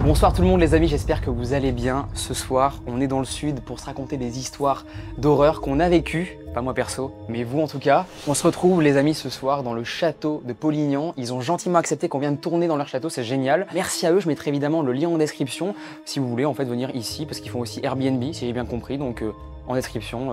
Bonsoir tout le monde les amis, j'espère que vous allez bien. Ce soir, on est dans le sud pour se raconter des histoires d'horreur qu'on a vécues, pas moi perso, mais vous en tout cas. On se retrouve les amis ce soir dans le château de Polignan. Ils ont gentiment accepté qu'on vienne tourner dans leur château, c'est génial. Merci à eux, je mettrai évidemment le lien en description si vous voulez en fait venir ici, parce qu'ils font aussi Airbnb si j'ai bien compris, donc en description.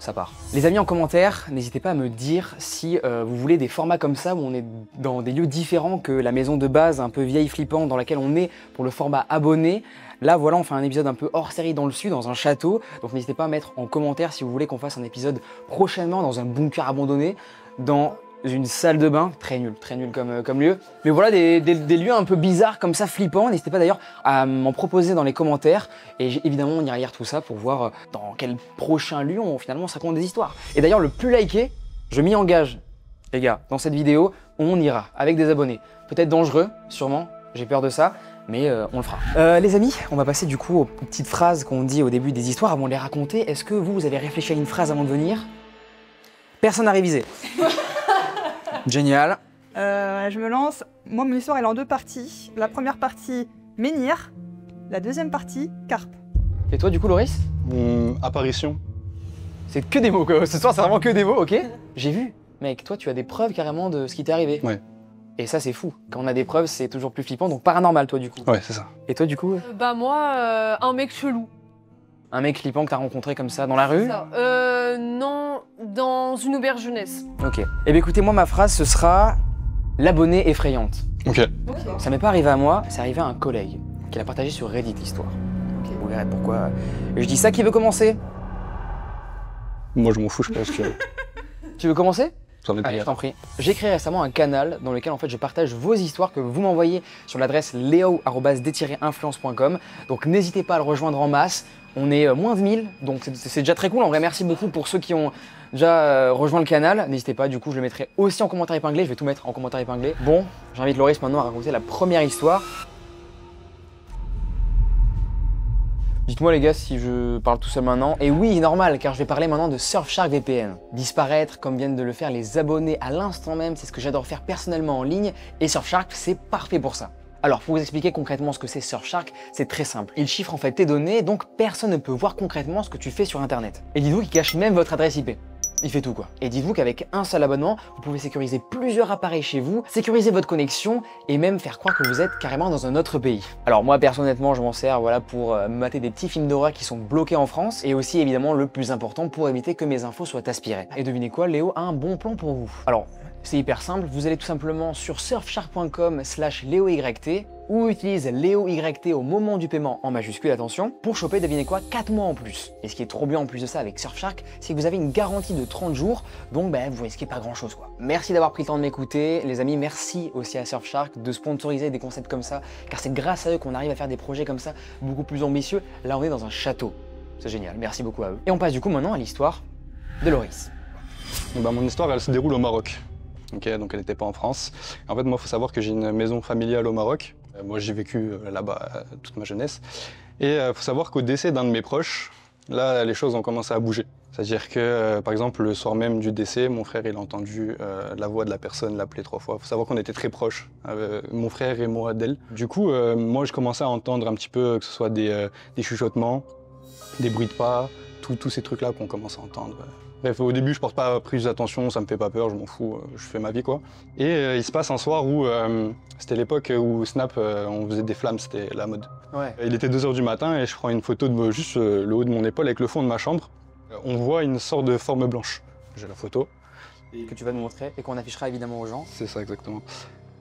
Ça part. Les amis en commentaire, n'hésitez pas à me dire si vous voulez des formats comme ça où on est dans des lieux différents que la maison de base un peu vieille flippante dans laquelle on est pour le format abonné. Là voilà, on fait un épisode un peu hors série dans le sud, dans un château. Donc n'hésitez pas à mettre en commentaire si vous voulez qu'on fasse un épisode prochainement dans un bunker abandonné, dans une salle de bain, très nul comme lieu. Mais voilà, des lieux un peu bizarres comme ça, flippants. N'hésitez pas d'ailleurs à m'en proposer dans les commentaires. Et évidemment, on ira lire tout ça pour voir dans quel prochain lieu on finalement se raconte des histoires. Et d'ailleurs, le plus liké, je m'y engage, les gars, dans cette vidéo, on ira avec des abonnés. Peut-être dangereux, sûrement, j'ai peur de ça. Mais on le fera. Les amis, on va passer du coup aux petites phrases qu'on dit au début des histoires avant de les raconter. Est-ce que vous avez réfléchi à une phrase avant de venir? Personne n'a révisé. Génial. Je me lance. Moi, mon histoire, elle est en deux parties. La première partie, menhir. La deuxième partie, carpe. Et toi, du coup, Loris? Apparition. C'est que des mots, quoi. Ce soir, c'est vraiment que des mots, ok? J'ai vu. Mec, toi, tu as des preuves carrément de ce qui t'est arrivé. Ouais. Et ça, c'est fou. Quand on a des preuves, c'est toujours plus flippant. Donc, paranormal, toi, du coup. Ouais, c'est ça. Et toi, du coup? Bah, moi, un mec chelou. Un mec flippant que t'as rencontré comme ça dans la rue? Ça. Non, dans une auberge jeunesse. Ok. Eh bien, écoutez, moi, ma phrase, ce sera l'abonnée effrayante. Ok. Ça m'est pas arrivé à moi, c'est arrivé à un collègue qui l'a partagé sur Reddit l'histoire. Okay. Vous verrez pourquoi. Je dis ça, qui veut commencer? Moi, je m'en fous, je pense que Tu veux commencer? ça va être Allez, je pire. t'en prie. J'ai créé récemment un canal dans lequel en fait je partage vos histoires que vous m'envoyez sur l'adresse leo@d-influence.com. Donc n'hésitez pas à le rejoindre en masse. On est moins de 1000, donc c'est déjà très cool. En vrai, merci beaucoup pour ceux qui ont déjà rejoint le canal. N'hésitez pas, du coup, je le mettrai aussi en commentaire épinglé. Je vais tout mettre en commentaire épinglé. Bon, j'invite Loris maintenant à raconter la première histoire. Dites-moi les gars si je parle tout seul maintenant. Et oui, normal, car je vais parler maintenant de Surfshark VPN. Disparaître comme viennent de le faire les abonnés à l'instant même, c'est ce que j'adore faire personnellement en ligne. Et Surfshark, c'est parfait pour ça. Alors, pour vous expliquer concrètement ce que c'est Surfshark, c'est très simple. Il chiffre en fait tes données, donc personne ne peut voir concrètement ce que tu fais sur Internet. Et dites-vous qu'il cache même votre adresse IP. Il fait tout quoi. Et dites-vous qu'avec un seul abonnement, vous pouvez sécuriser plusieurs appareils chez vous, sécuriser votre connexion et même faire croire que vous êtes carrément dans un autre pays. Alors moi personnellement, je m'en sers voilà, pour mater des petits films d'horreur qui sont bloqués en France et aussi évidemment le plus important pour éviter que mes infos soient aspirées. Et devinez quoi, Léo a un bon plan pour vous. Alors, c'est hyper simple, vous allez tout simplement sur surfshark.com/LeoYT ou utilise LeoYT au moment du paiement en majuscule, attention, pour choper, devinez quoi, 4 mois en plus. Et ce qui est trop bien en plus de ça avec Surfshark, c'est que vous avez une garantie de 30 jours, donc vous risquez pas grand chose quoi. Merci d'avoir pris le temps de m'écouter, les amis, merci aussi à Surfshark de sponsoriser des concepts comme ça, car c'est grâce à eux qu'on arrive à faire des projets comme ça, beaucoup plus ambitieux. Là on est dans un château, c'est génial, merci beaucoup à eux. Et on passe du coup maintenant à l'histoire de Loris. Donc, mon histoire, elle se déroule au Maroc. Ok, donc elle n'était pas en France. En fait, moi, il faut savoir que j'ai une maison familiale au Maroc. Moi, j'ai vécu là-bas toute ma jeunesse. Et il faut savoir qu'au décès d'un de mes proches, là, les choses ont commencé à bouger. C'est-à-dire que, par exemple, le soir même du décès, mon frère, il a entendu la voix de la personne l'appeler 3 fois. Il faut savoir qu'on était très proches, mon frère et moi d'elle. Du coup, moi, je commençais à entendre un petit peu que ce soit des chuchotements, des bruits de pas, tous ces trucs-là qu'on commence à entendre. Bref, au début, je porte pas plus d'attention, ça me fait pas peur, je m'en fous, je fais ma vie quoi. Et il se passe un soir où, c'était l'époque où Snap, on faisait des flammes, c'était la mode. Ouais. Il était 2 h du matin et je prends une photo de juste le haut de mon épaule avec le fond de ma chambre. On voit une sorte de forme blanche. J'ai la photo. Que tu vas nous montrer et qu'on affichera évidemment aux gens. C'est ça exactement.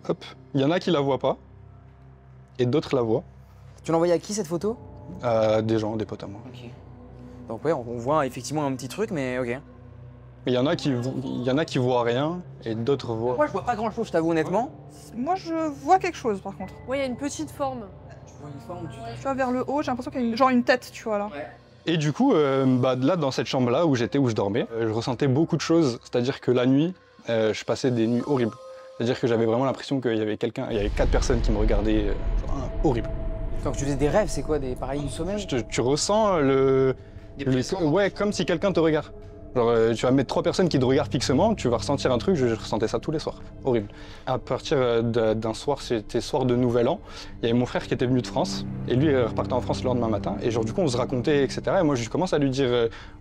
Hop, il y en a qui la voient pas et d'autres la voient. Tu l'as envoyé à qui cette photo? Des gens, des potes à moi. Ok. Donc ouais, on voit effectivement un petit truc, mais ok. Il y en a qui voient rien et d'autres voient. Moi je vois pas grand chose, je t'avoue honnêtement. Moi, je vois quelque chose par contre. Ouais, il y a une petite forme. Tu vois une forme, tu... Tu vois, vers le haut, j'ai l'impression qu'il y a genre une tête, tu vois là. Ouais. Et du coup, là, dans cette chambre-là où j'étais, où je dormais, je ressentais beaucoup de choses. C'est-à-dire que la nuit, je passais des nuits horribles. C'est-à-dire que j'avais vraiment l'impression qu'il y avait quelqu'un, il y avait 4 personnes qui me regardaient, horrible. Quand tu faisais des rêves, c'est quoi, des pareils du sommeil? Tu ressens ouais, comme si quelqu'un te regarde. Genre, tu vas mettre 3 personnes qui te regardent fixement, tu vas ressentir un truc, je ressentais ça tous les soirs. Horrible. À partir d'un soir, c'était soir de Nouvel An, il y avait mon frère qui était venu de France, et lui repartait en France le lendemain matin, et genre du coup on se racontait, etc. Et moi je commence à lui dire,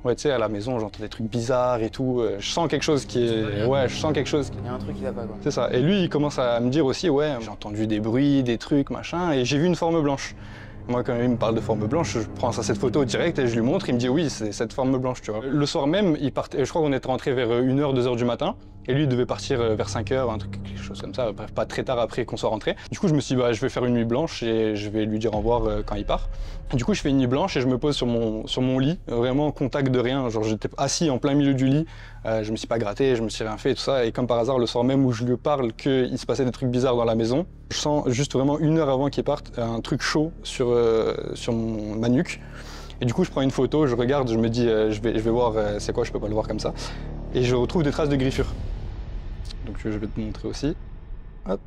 ouais tu sais, à la maison j'entends des trucs bizarres et tout, je sens quelque chose qui est... Ouais, je sens quelque chose. Il y a un truc qui va pas quoi. C'est ça. Et lui il commence à me dire aussi, ouais, j'ai entendu des bruits, des trucs, machin, et j'ai vu une forme blanche. Moi, quand il me parle de forme blanche, je prends cette photo direct et je lui montre. Il me dit oui, c'est cette forme blanche, tu vois. Le soir même, il partait, je crois qu'on était rentré vers 1h, 2h du matin. Et lui, il devait partir vers 5h, un truc, quelque chose comme ça. Bref, pas très tard après qu'on soit rentré. Du coup, je me suis dit, bah, je vais faire une nuit blanche et je vais lui dire au revoir quand il part. Du coup, je fais une nuit blanche et je me pose sur mon lit, vraiment en contact de rien. Genre, j'étais assis en plein milieu du lit. Je me suis pas gratté, je me suis rien fait et tout ça. Et comme par hasard, le soir même où je lui parle qu'il se passait des trucs bizarres dans la maison, je sens juste vraiment 1 heure avant qu'il parte un truc chaud sur ma nuque. Et du coup, je prends une photo, je regarde, je me dis, je vais voir c'est quoi, je peux pas le voir comme ça. Et je retrouve des traces de griffures. Donc je vais te montrer aussi. Hop.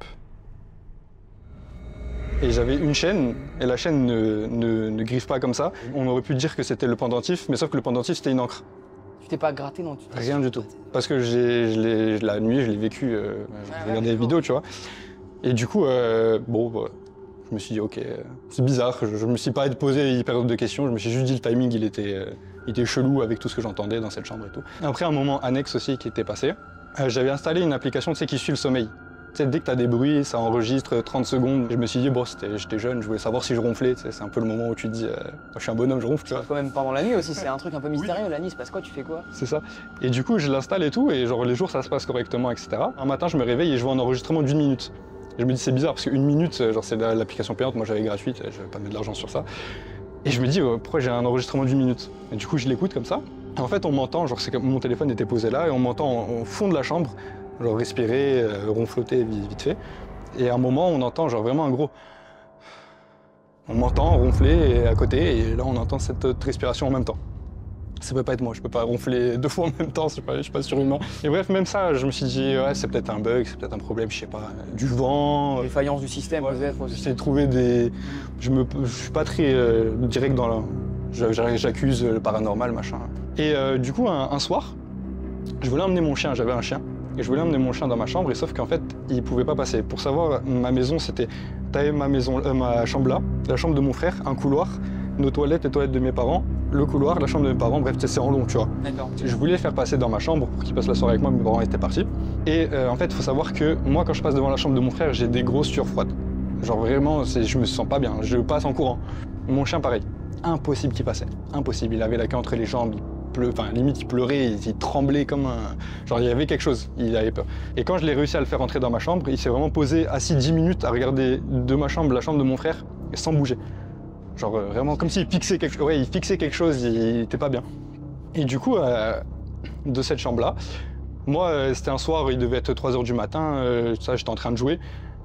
Et j'avais une chaîne, et la chaîne ne griffe pas comme ça. On aurait pu dire que c'était le pendentif, mais sauf que le pendentif, c'était une encre. Tu t'es pas gratté, non? Rien du tout. Parce que la nuit, je l'ai vécu, je regardais les vidéos, tu vois. Et du coup, bon, bah, je me suis dit, ok, c'est bizarre, je me suis pas posé hyper de questions, je me suis juste dit le timing, il était chelou avec tout ce que j'entendais dans cette chambre et tout. Après, un moment annexe aussi qui était passé, j'avais installé une application, tu sais, qui suit le sommeil. Tu sais, dès que tu as des bruits, ça enregistre 30 secondes. Je me suis dit, bon, j'étais jeune, je voulais savoir si je ronflais. C'est un peu le moment où tu te dis, je suis un bonhomme, je ronfle, tu vois. Quand même pendant la nuit aussi, c'est un truc un peu mystérieux. Oui. La nuit, il se passe quoi? Tu fais quoi? C'est ça. Et du coup, je l'installe et tout, et genre les jours, ça se passe correctement, etc. Un matin, je me réveille et je vois un enregistrement d'1 minute. Et je me dis, c'est bizarre, parce qu'une minute, genre c'est l'application payante, moi j'avais gratuite, je vais pas mettre de l'argent sur ça. Et je me dis, pourquoi j'ai un enregistrement d'1 minute? Et du coup, je l'écoute comme ça. Et en fait, on m'entend, genre c'est comme mon téléphone était posé là, et on m'entend au fond de la chambre, genre respirer, ronfloter vite fait. Et à un moment, on entend genre vraiment un gros... On m'entend ronfler à côté, et là on entend cette respiration en même temps. Ça peut pas être moi, je peux pas ronfler 2 fois en même temps, je suis pas surhumain. Et bref, même ça, je me suis dit, ouais, c'est peut-être un bug, c'est peut-être un problème, je sais pas, du vent... Défaillance du système, ouais, peut-être. J'essaie de trouver des... Je suis pas très direct dans la... J'accuse le paranormal, machin. Et du coup, un soir, je voulais emmener mon chien, j'avais un chien. Et je voulais emmener mon chien dans ma chambre, et sauf qu'en fait, il pouvait pas passer. Pour savoir, ma maison, c'était... T'avais ma chambre là, la chambre de mon frère, un couloir, nos toilettes, les toilettes de mes parents, le couloir, la chambre de mes parents, bref, c'est en long, tu vois. D'accord. Je voulais faire passer dans ma chambre pour qu'il passe la soirée avec moi, mes parents étaient partis. Et en fait, il faut savoir que moi, quand je passe devant la chambre de mon frère, j'ai des grosses sueurs froides. Genre vraiment, je me sens pas bien, je passe en courant. Mon chien, pareil. Impossible qu'il passait. Impossible. Il avait la queue entre les jambes, enfin, limite, il pleurait, il tremblait comme un... Genre, il y avait quelque chose, il avait peur. Et quand je l'ai réussi à le faire entrer dans ma chambre, il s'est vraiment posé, assis 10 minutes à regarder de ma chambre, la chambre de mon frère, sans bouger. Genre vraiment comme s'il fixait quelque chose. Ouais, il fixait quelque chose, il était pas bien. Et du coup, de cette chambre-là, moi, c'était un soir, il devait être 3h du matin, ça, j'étais en train de jouer,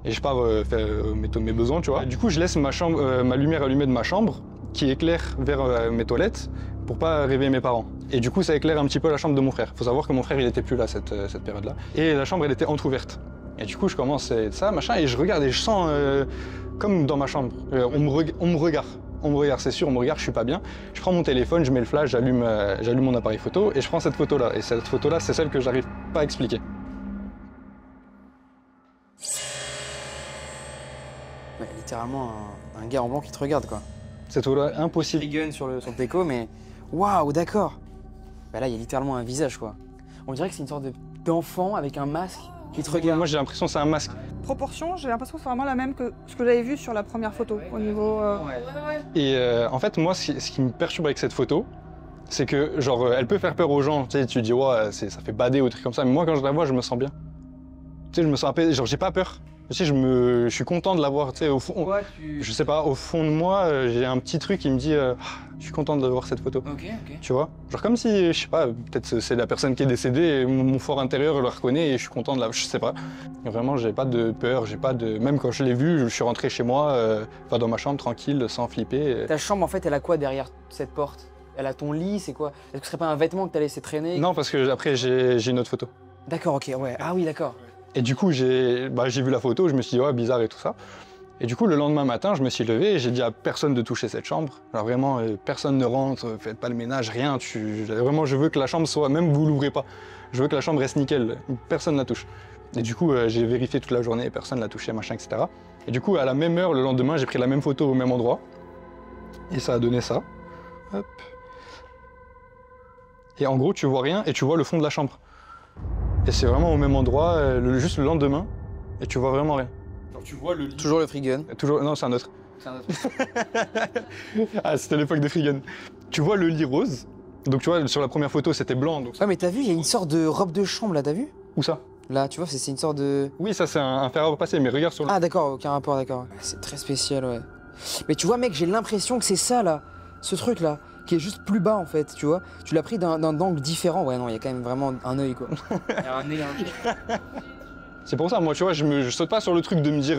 et je pars faire mes besoins, tu vois. Du coup, je laisse ma lumière allumée de ma chambre, qui éclaire vers mes toilettes, pour pas réveiller mes parents. Et du coup, ça éclaire un petit peu la chambre de mon frère. Faut savoir que mon frère, il était plus là, cette période-là. Et la chambre, elle était entrouverte. Et du coup, je commence ça, machin, et je regarde, et je sens, comme dans ma chambre, on me regarde. On me regarde, c'est sûr, on me regarde, je suis pas bien. Je prends mon téléphone, je mets le flash, j'allume mon appareil photo et je prends cette photo-là. Et cette photo-là, c'est celle que j'arrive pas à expliquer. Ouais, littéralement un gars en blanc qui te regarde, quoi. Cette photo-là, impossible. Les guns sur le déco, mais waouh, d'accord. Bah là, il y a littéralement un visage, quoi. On dirait que c'est une sorte d'enfant avec un masque qui te regarde. Moi, j'ai l'impression que c'est un masque. Proportion, j'ai l'impression que c'est vraiment la même que ce que j'avais vu sur la première photo au niveau. Et en fait, moi, ce qui me perturbe avec cette photo, c'est que genre, elle peut faire peur aux gens. Tu sais, tu dis ouais, ça fait bader ou des trucs comme ça. Mais moi, quand je la vois, je me sens bien. Tu sais, je me sens apaisé. Genre, j'ai pas peur. Tu sais, je suis content de la voir. Tu sais, au fond, je sais pas, au fond de moi, j'ai un petit truc qui me dit, je suis content de voir cette photo. Ok. Tu vois, genre comme si, je sais pas, peut-être c'est la personne qui est décédée et mon fort intérieur le reconnaît et je suis content de la, je sais pas. Et vraiment, j'ai pas de peur, j'ai pas de, même quand je l'ai vue, je suis rentré chez moi, enfin dans ma chambre tranquille, sans flipper. Ta chambre, en fait, elle a quoi derrière cette porte? Elle a ton lit, c'est quoi? Est-ce que ce serait pas un vêtement que t'as laissé traîner? Non, parce que après j'ai une autre photo. D'accord, ok, ouais. Ah oui, d'accord. Et du coup, j'ai vu la photo, je me suis dit, ouais, bizarre et tout ça. Et du coup, le lendemain matin, je me suis levé et j'ai dit à personne de toucher cette chambre. Alors vraiment, personne ne rentre, faites pas le ménage, rien. Vraiment, je veux que la chambre soit, même vous l'ouvrez pas, je veux que la chambre reste nickel, personne ne la touche. Et du coup, j'ai vérifié toute la journée, personne ne l'a touché, machin, etc. Et du coup, à la même heure, le lendemain, j'ai pris la même photo au même endroit. Et ça a donné ça. Hop. Et en gros, tu vois rien et tu vois le fond de la chambre. Et c'est vraiment au même endroit, juste le lendemain, et tu vois vraiment rien. Genre tu vois le lit. Toujours le free gun. Toujours, non, c'est un autre. C'est un autre. Ah, c'était l'époque des free guns. Tu vois le lit rose. Donc tu vois, sur la première photo, c'était blanc. Donc... Ouais, mais t'as vu, il y a une sorte de robe de chambre là, t'as vu? Où ça? Là, tu vois, c'est une sorte de... Oui, ça c'est un fer à repasser, mais regarde sur le... Ah d'accord, aucun rapport, d'accord. C'est très spécial, ouais. Mais tu vois, mec, j'ai l'impression que c'est ça, là. Ce truc, là, qui est juste plus bas, en fait, tu vois. Tu l'as pris d'un angle différent. Ouais, non, il y a quand même vraiment un œil, quoi. Il y a un œil, C'est pour ça, moi, tu vois, je saute pas sur le truc de me dire...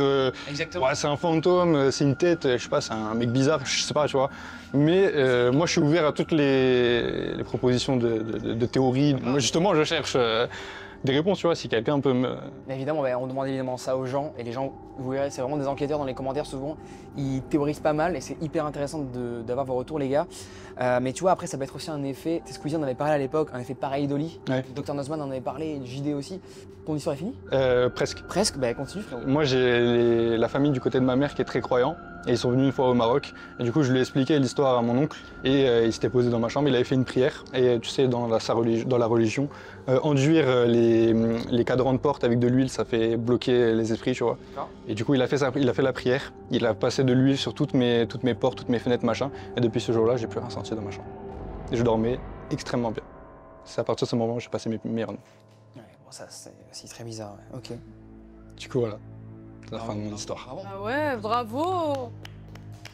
Exactement. Ouais, c'est un fantôme, c'est une tête, je sais pas, c'est un mec bizarre, je sais pas, tu vois. Mais moi, je suis ouvert à toutes les propositions de théories. Moi, justement, je cherche des réponses, tu vois, si quelqu'un peut me... Évidemment, bah, on demande évidemment ça aux gens, et les gens, vous verrez, c'est vraiment des enquêteurs dans les commentaires souvent, ils théorisent pas mal, et c'est hyper intéressant d'avoir vos retours, les gars. Mais tu vois, après, ça peut être aussi un effet, Squeezie en avait parlé à l'époque, un effet pareil d'Oli. Ouais. Dr Nozman en avait parlé, JD aussi. Ton histoire est finie? Presque. Presque, bah continue, frérot. Moi, j'ai la famille du côté de ma mère qui est très croyant, et ils sont venus une fois au Maroc. Et du coup, je lui ai expliqué l'histoire à mon oncle, et il s'était posé dans ma chambre, il avait fait une prière. Et tu sais, dans la religion, enduire les cadrans de porte avec de l'huile, ça fait bloquer les esprits, tu vois. Et du coup, il a fait la prière, il a passé de l'huile sur toutes mes portes, toutes mes fenêtres, machin. Et depuis ce jour-là, j'ai plus rien senti dans ma chambre. Et je dormais extrêmement bien. C'est à partir de ce moment que j'ai passé mes meilleures nuits. Ouais, bon, ça, c'est aussi très bizarre, ouais. Ok. Du coup, voilà. C'est la fin de mon histoire. Bravo. Ah ouais, bravo.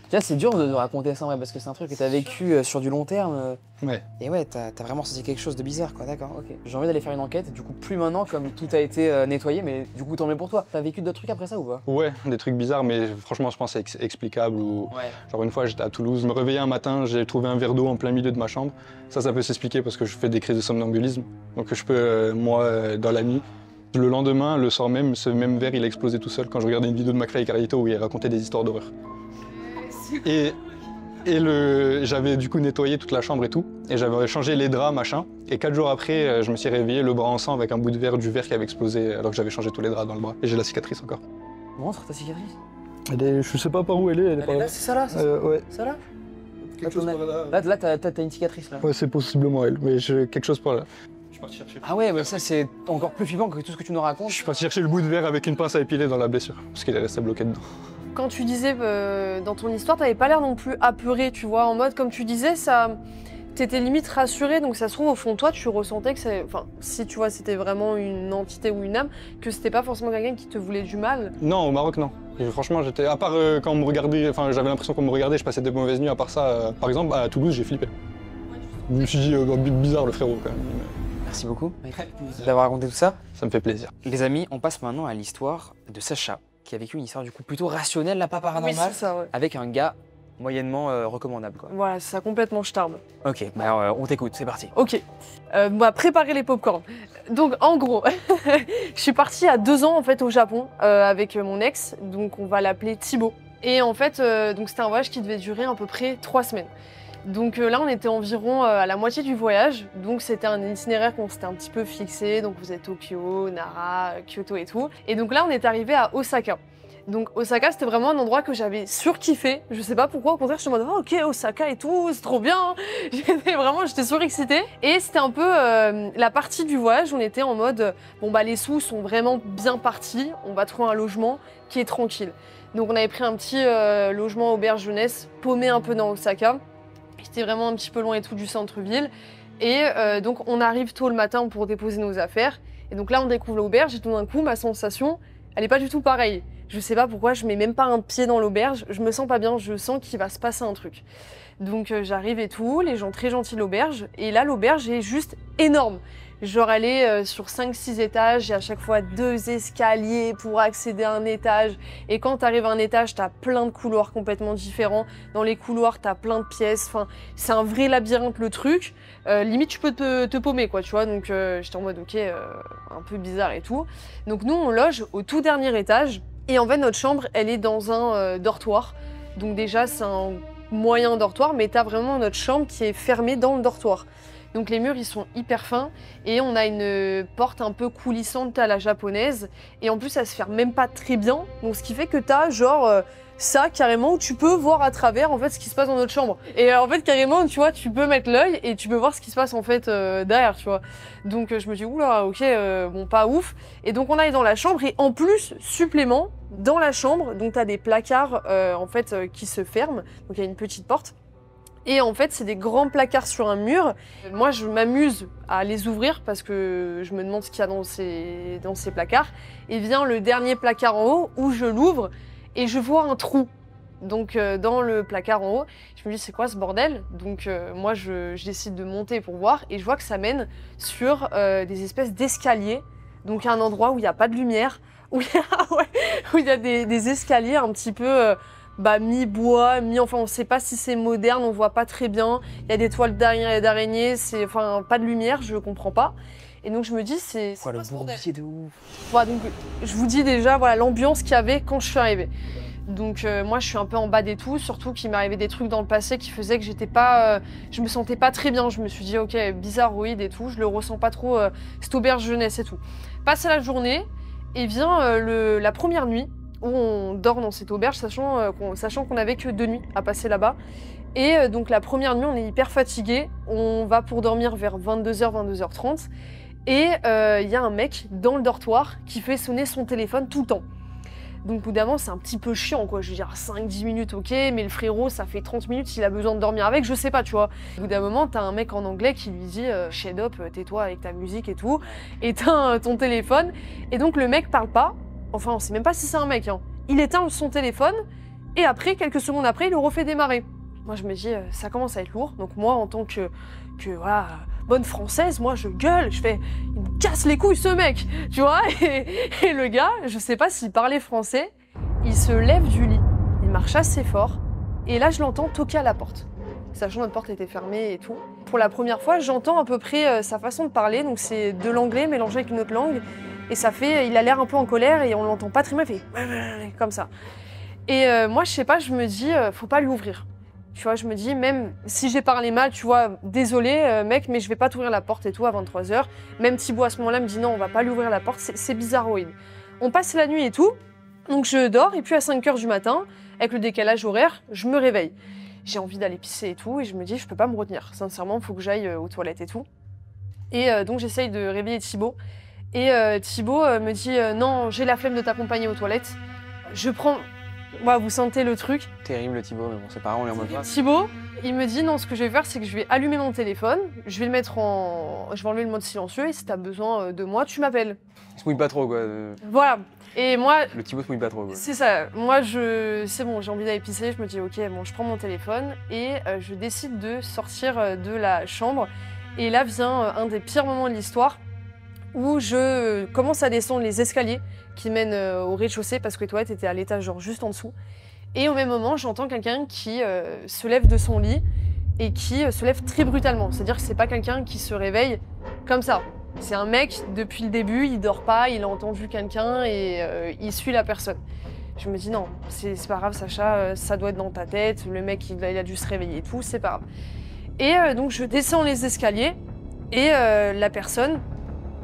Tu vois, c'est dur de raconter ça en vrai, parce que c'est un truc que t'as vécu sur du long terme. Ouais. Et ouais, t'as vraiment senti quelque chose de bizarre, quoi, d'accord, ok. J'ai envie d'aller faire une enquête, du coup, plus maintenant, comme tout a été nettoyé, mais du coup, tant mieux pour toi. T'as vécu d'autres trucs après ça ou pas? Ouais, des trucs bizarres, mais franchement, je pense que c'est explicable. Ou... Ouais. Genre, une fois, j'étais à Toulouse, me réveillais un matin, j'ai trouvé un verre d'eau en plein milieu de ma chambre. Ça peut s'expliquer parce que je fais des crises de somnambulisme. Donc, je peux, moi, dans la nuit. Le lendemain, le soir même, ce même verre, il a explosé tout seul quand je regardais une vidéo de McFly et Carlito où il racontait des histoires d'horreur. Et j'avais du coup nettoyé toute la chambre et tout, et j'avais changé les draps, machin. Et 4 jours après, je me suis réveillé, le bras en sang avec un bout de verre, du verre qui avait explosé alors que j'avais changé tous les draps dans le bras. Et j'ai la cicatrice encore. Montre ta cicatrice. Je sais pas par où elle est, Elle est là, c'est ça là? Ouais. Ça là? Quelque chose par là. Là, t'as une cicatrice là. Ouais, c'est possiblement elle, mais quelque chose par là. Je suis parti chercher. Ah ouais, mais ça c'est encore plus flippant que tout ce que tu nous racontes. Je suis parti chercher le bout de verre avec une pince à épiler dans la blessure, parce qu'il est resté bloqué dedans. Quand tu disais dans ton histoire, t'avais pas l'air non plus apeuré, tu vois, en mode comme tu disais, ça, t'étais limite rassuré, donc ça se trouve au fond de toi, tu ressentais que c'est, enfin, si tu vois, c'était vraiment une entité ou une âme, que c'était pas forcément quelqu'un qui te voulait du mal. Non, au Maroc, non. Et franchement, j'étais, à part quand on me regardait, enfin, j'avais l'impression qu'on me regardait, je passais des mauvaises nuits. À part ça, par exemple, à Toulouse, j'ai flippé. Je me suis dit, bizarre le frérot quand même. Merci beaucoup d'avoir raconté tout ça. Ça me fait plaisir. Les amis, on passe maintenant à l'histoire de Sacha, qui a vécu une histoire du coup plutôt rationnelle, là, pas Oui, paranormale, c'est ça, ouais. avec un gars moyennement recommandable, quoi. Voilà, c'est ça, complètement chetarde. Ok, bah on t'écoute, c'est parti. Ok, on va préparer les popcorns. Donc en gros, je suis partie à 2 ans en fait au Japon avec mon ex, donc on va l'appeler Thibaut. Et en fait, donc c'était un voyage qui devait durer à peu près 3 semaines. Donc là, on était environ à la moitié du voyage, donc c'était un itinéraire qu'on s'était un petit peu fixé, donc vous êtes Tokyo, Nara, Kyoto et tout. Et donc là, on est arrivé à Osaka. Donc Osaka, c'était vraiment un endroit que j'avais surkiffé. Je sais pas pourquoi, au contraire, je suis en mode oh, ok, Osaka et tout, c'est trop bien. J'étais surexcitée. Et c'était un peu la partie du voyage où on était en mode bon bah les sous sont vraiment bien partis, on va trouver un logement qui est tranquille. Donc on avait pris un petit logement auberge jeunesse, paumé un peu dans Osaka. C'était vraiment un petit peu loin et tout du centre-ville. Et donc on arrive tôt le matin pour déposer nos affaires. Et donc là on découvre l'auberge et tout d'un coup ma sensation, elle est pas du tout pareille. Je sais pas pourquoi, je mets même pas un pied dans l'auberge, je me sens pas bien, je sens qu'il va se passer un truc. Donc j'arrive et tout, les gens très gentils de l'auberge, et là l'auberge est juste énorme. Genre elle est sur 5-6 étages, et à chaque fois 2 escaliers pour accéder à un étage. Et quand t'arrives à un étage, t'as plein de couloirs complètement différents. Dans les couloirs, t'as plein de pièces, enfin c'est un vrai labyrinthe le truc. Limite tu peux te paumer quoi, tu vois, donc j'étais en mode ok, un peu bizarre et tout. Donc nous on loge au tout dernier étage, Et en fait, notre chambre, elle est dans un dortoir. Donc déjà, c'est un moyen dortoir, mais t'as vraiment notre chambre qui est fermée dans le dortoir. Donc les murs, ils sont hyper fins et on a une porte un peu coulissante à la japonaise. Et en plus, ça se ferme même pas très bien. Donc ce qui fait que t'as genre ça carrément où tu peux voir à travers en fait ce qui se passe dans notre chambre. Et en fait, carrément, tu vois, tu peux mettre l'œil et tu peux voir ce qui se passe en fait derrière, tu vois. Donc je me dis, oula, ok, bon, pas ouf. Et donc on arrive dans la chambre et en plus, supplément, dans la chambre, donc t'as des placards en fait qui se ferment. Donc il y a une petite porte. Et en fait, c'est des grands placards sur un mur. Moi, je m'amuse à les ouvrir parce que je me demande ce qu'il y a dans ces placards. Et vient le dernier placard en haut où je l'ouvre et je vois un trou. Donc, dans le placard en haut, je me dis, c'est quoi ce bordel? Donc, moi, je décide de monter pour voir et je vois que ça mène sur des espèces d'escaliers. Donc, un endroit où il n'y a pas de lumière, où il y a des escaliers un petit peu... mi-bois, enfin on sait pas si c'est moderne, on voit pas très bien. Il y a des toiles d'araignée, c'est enfin pas de lumière, je comprends pas. Et donc je me dis c'est Quoi, le bourbier de ouf. Voilà, donc je vous dis déjà voilà l'ambiance qu'il y avait quand je suis arrivée. Donc moi je suis un peu en bas des tout, surtout qu'il m'est arrivé des trucs dans le passé qui faisaient que je me sentais pas très bien. Je me suis dit ok bizarroïde et tout, je le ressens pas trop cette auberge jeunesse et tout. Passe à la journée et vient la première nuit où on dort dans cette auberge, sachant qu'on n'avait que 2 nuits à passer là-bas. Et donc la première nuit, on est hyper fatigué. On va pour dormir vers 22h, 22h30. Et il y a un mec dans le dortoir qui fait sonner son téléphone tout le temps. Donc évidemment, c'est un petit peu chiant, quoi. Je veux dire, 5-10 minutes, ok, mais le frérot, ça fait 30 minutes, il a besoin de dormir avec, je sais pas, tu vois. Au bout d'un moment, t'as un mec en anglais qui lui dit « Shut up, tais-toi avec ta musique et tout. » Éteins ton téléphone. Et donc le mec parle pas. Enfin, on sait même pas si c'est un mec. Hein. Il éteint son téléphone et après, quelques secondes après, il le refait démarrer. Moi, je me dis, ça commence à être lourd. Donc moi, en tant que voilà, bonne française, moi, je gueule. Je fais, il me casse les couilles, ce mec. Tu vois et le gars, je sais pas s'il parlait français, il se lève du lit. Il marche assez fort. Et là, je l'entends toquer à la porte. Sachant que notre porte était fermée et tout. Pour la première fois, j'entends à peu près sa façon de parler. Donc c'est de l'anglais mélangé avec une autre langue. Et ça fait, il a l'air un peu en colère et on l'entend pas très bien, il fait comme ça. Et moi, je sais pas, je me dis, faut pas lui ouvrir. Tu vois, je me dis, même si j'ai parlé mal, tu vois, désolé mec, mais je vais pas t'ouvrir la porte et tout à 23h. Même Thibaut à ce moment-là me dit, non, on va pas lui ouvrir la porte, c'est bizarroïde. On passe la nuit et tout, donc je dors, et puis à 5h du matin, avec le décalage horaire, je me réveille. J'ai envie d'aller pisser et tout, et je me dis, je peux pas me retenir. Sincèrement, il faut que j'aille aux toilettes et tout. Et donc j'essaye de réveiller Thibaut. Et Thibaut me dit non, j'ai la flemme de t'accompagner aux toilettes. Je prends. Voilà, vous sentez le truc. Terrible Thibaut, mais bon, c'est pas grave, on est en mode face. Thibaut, il me dit non, ce que je vais faire, c'est que je vais allumer mon téléphone, je vais le mettre je vais enlever le mode silencieux et si t'as besoin de moi, tu m'appelles. Il se mouille pas trop, quoi. Voilà. Et moi. Le Thibaut se mouille pas trop, quoi. C'est ça. Moi, c'est bon, j'ai envie d'aller pisser. Je me dis ok, bon, je prends mon téléphone et je décide de sortir de la chambre. Et là vient un des pires moments de l'histoire, où je commence à descendre les escaliers qui mènent au rez-de-chaussée parce que les toilettes étaient à l'étage genre juste en dessous. Et au même moment, j'entends quelqu'un qui se lève de son lit et qui se lève très brutalement. C'est-à-dire que c'est pas quelqu'un qui se réveille comme ça. C'est un mec, depuis le début, il dort pas, il a entendu quelqu'un et il suit la personne. Je me dis non, c'est pas grave Sacha, ça doit être dans ta tête, le mec il a dû se réveiller et tout, c'est pas grave. Et donc je descends les escaliers et la personne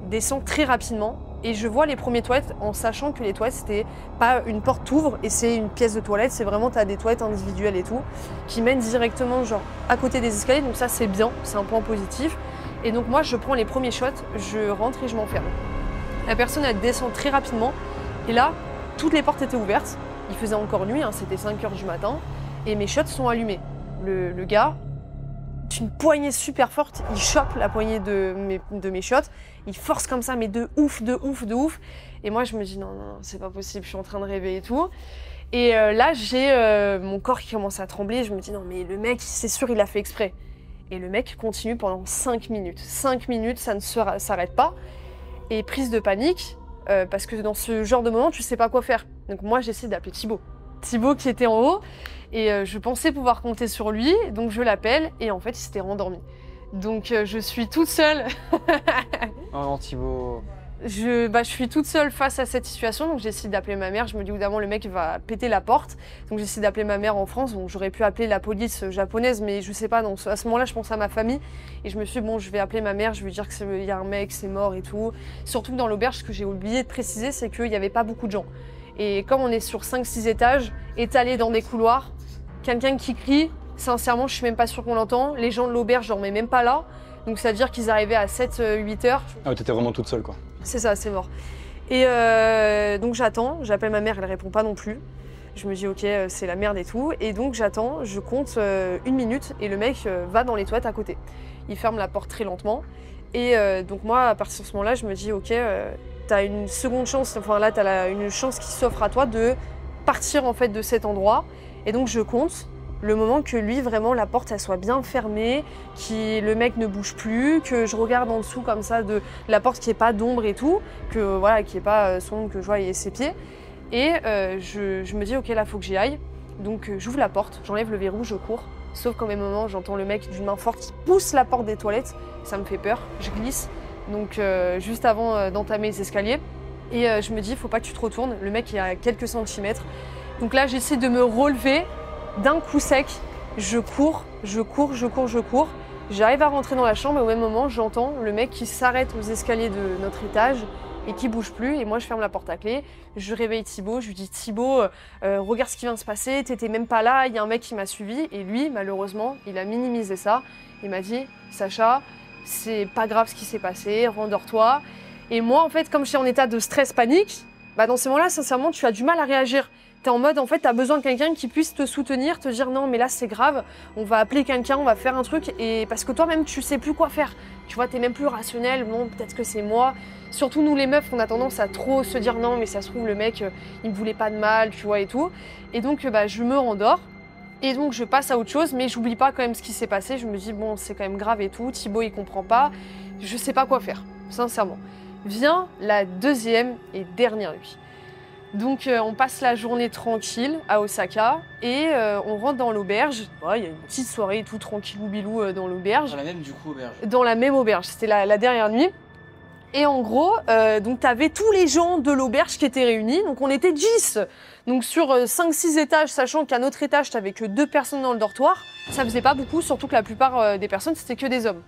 descend très rapidement et je vois les premiers toilettes en sachant que les toilettes c'était pas une porte t'ouvre et c'est une pièce de toilette, c'est vraiment t'as des toilettes individuelles et tout qui mènent directement genre à côté des escaliers, donc ça c'est bien, c'est un point positif. Et donc moi je prends les premiers shots, je rentre et je m'enferme. La personne elle descend très rapidement et là toutes les portes étaient ouvertes, il faisait encore nuit, hein, c'était 5h du matin et mes shots sont allumés. Le gars, d'une poignée super forte, il chope la poignée de mes shots, il force comme ça, mais de ouf. Et moi, je me dis, non, c'est pas possible, je suis en train de rêver et tout. Et là, j'ai mon corps qui commence à trembler, je me dis, non, mais le mec, c'est sûr, il a fait exprès. Et le mec continue pendant 5 minutes. 5 minutes, ça ne s'arrête pas. Et prise de panique, parce que dans ce genre de moment, tu sais pas quoi faire. Donc moi, j'essaie d'appeler Thibaut. Thibaut qui était en haut. Et je pensais pouvoir compter sur lui, donc je l'appelle, et en fait, il s'était rendormi. Donc je suis toute seule. Oh non, Thibaut. je suis toute seule face à cette situation, donc j'essaie d'appeler ma mère. Je me dis évidemment le mec va péter la porte, donc j'essaie d'appeler ma mère en France. Donc j'aurais pu appeler la police japonaise, mais je sais pas. Donc à ce moment-là, je pense à ma famille et je me suis dit, bon, je vais appeler ma mère, je vais lui dire qu'il y a un mec, c'est mort et tout. Surtout que dans l'auberge, ce que j'ai oublié de préciser, c'est qu'il n'y avait pas beaucoup de gens. Et comme on est sur 5-6 étages, étalés dans des couloirs, quelqu'un qui crie, sincèrement, je suis même pas sûre qu'on l'entend. Les gens de l'auberge dormaient même pas là. Donc ça veut dire qu'ils arrivaient à 7-8 heures. Ah ouais, t'étais vraiment toute seule, quoi. C'est ça, c'est mort. Et donc j'attends, j'appelle ma mère, elle répond pas non plus. Je me dis ok, c'est la merde et tout. Et donc j'attends, je compte 1 minute et le mec va dans les toilettes à côté. Il ferme la porte très lentement. Et donc moi, à partir de ce moment-là, je me dis ok, t'as une seconde chance, enfin là t'as une chance qui s'offre à toi de partir en fait de cet endroit. Et donc je compte le moment que lui, vraiment, la porte, elle soit bien fermée, que le mec ne bouge plus, que je regarde en dessous comme ça de la porte, qu'il n'y ait pas d'ombre et tout, que voilà, qu'il n'y ait pas son ombre, que je vois et ses pieds. Et je me dis, ok, là, faut que j'y aille. Donc j'ouvre la porte, j'enlève le verrou, je cours. Sauf qu'au même moment, j'entends le mec d'une main forte qui pousse la porte des toilettes. Ça me fait peur, je glisse. Donc juste avant d'entamer les escaliers. Et je me dis, faut pas que tu te retournes. Le mec est à quelques centimètres. Donc là, j'essaie de me relever. D'un coup sec, je cours. J'arrive à rentrer dans la chambre et au même moment, j'entends le mec qui s'arrête aux escaliers de notre étage et qui bouge plus. Et moi, je ferme la porte à clé. Je réveille Thibaut. Je lui dis Thibaut, regarde ce qui vient de se passer. T'étais même pas là. Il y a un mec qui m'a suivi. Et lui, malheureusement, il a minimisé ça. Il m'a dit Sacha, c'est pas grave ce qui s'est passé. Rendors-toi. Et moi, en fait, comme je suis en état de stress, panique, dans ces moments-là, sincèrement, tu as du mal à réagir. T'es en mode, en fait, t'as besoin de quelqu'un qui puisse te soutenir, te dire non, mais là, c'est grave, on va appeler quelqu'un, on va faire un truc, et parce que toi-même, tu sais plus quoi faire. Tu vois, t'es même plus rationnel, bon, peut-être que c'est moi. Surtout nous, les meufs, on a tendance à trop se dire non, mais ça se trouve, le mec, il me voulait pas de mal, tu vois, et tout. Et donc, je me rendors, et donc, je passe à autre chose, mais j'oublie pas quand même ce qui s'est passé. Je me dis, bon, c'est quand même grave et tout, Thibaut, il comprend pas, je sais pas quoi faire, sincèrement. Vient la deuxième et dernière nuit. Donc on passe la journée tranquille à Osaka et on rentre dans l'auberge. Il y a une petite soirée tout tranquillou bilou dans l'auberge. Dans la même du coup auberge. Dans la même auberge, c'était la dernière nuit. Et en gros, donc t'avais tous les gens de l'auberge qui étaient réunis, donc on était 10. Donc sur 5-6 étages, sachant qu'à notre étage, t'avais que 2 personnes dans le dortoir, ça faisait pas beaucoup, surtout que la plupart des personnes, c'était que des hommes.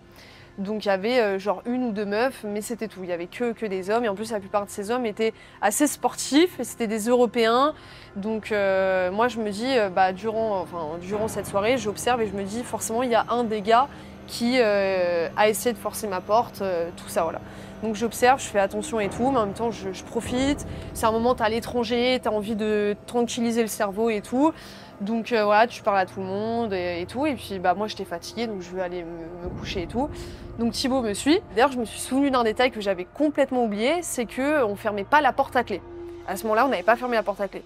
Donc il y avait genre 1 ou 2 meufs, mais c'était tout. Il y avait que des hommes. Et en plus, la plupart de ces hommes étaient assez sportifs et c'était des Européens. Donc moi, je me dis, durant cette soirée, j'observe et je me dis, forcément, il y a un des gars qui a essayé de forcer ma porte, tout ça, voilà. Donc j'observe, je fais attention et tout, mais en même temps, je profite. C'est un moment, t'es à l'étranger, t'as envie de tranquilliser le cerveau et tout. Donc voilà, tu parles à tout le monde et tout. Et puis moi, j'étais fatiguée, donc je vais aller me coucher et tout. Donc Thibaut me suit. D'ailleurs, je me suis souvenu d'un détail que j'avais complètement oublié, c'est qu'on ne fermait pas la porte à clé. À ce moment-là, on n'avait pas fermé la porte à clé.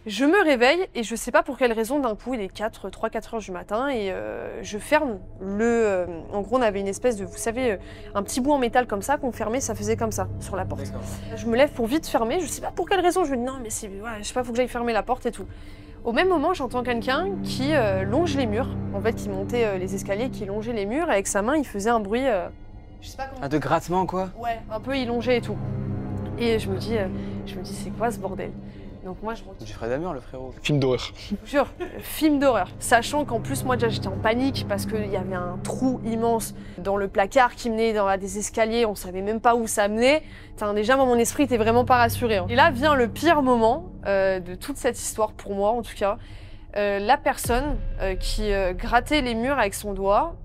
Je me réveille et je ne sais pas pour quelle raison, d'un coup, il est 3-4 heures du matin et je ferme en gros, on avait une espèce de, vous savez, un petit bout en métal comme ça qu'on fermait, ça faisait comme ça sur la porte. Je me lève pour vite fermer, je ne sais pas pour quelle raison, je me dis non, mais je sais pas, faut que j'aille fermer la porte et tout. Au même moment, j'entends quelqu'un qui longe les murs, en fait, qui montait les escaliers, qui longeait les murs, et avec sa main, il faisait un bruit, je sais pas comment... De grattement, quoi? Ouais, un peu, il longeait et tout. Et je me dis c'est quoi ce bordel? Donc moi, je rentre. Du Fred Amour, le frérot. Film d'horreur. Je vous jure, film d'horreur. Sachant qu'en plus, moi, déjà, j'étais en panique parce qu'il y avait un trou immense dans le placard qui menait dans des escaliers. On savait même pas où ça menait. Déjà, moi, mon esprit était vraiment pas rassuré. Hein. Et là vient le pire moment de toute cette histoire, pour moi, en tout cas. La personne qui grattait les murs avec son doigt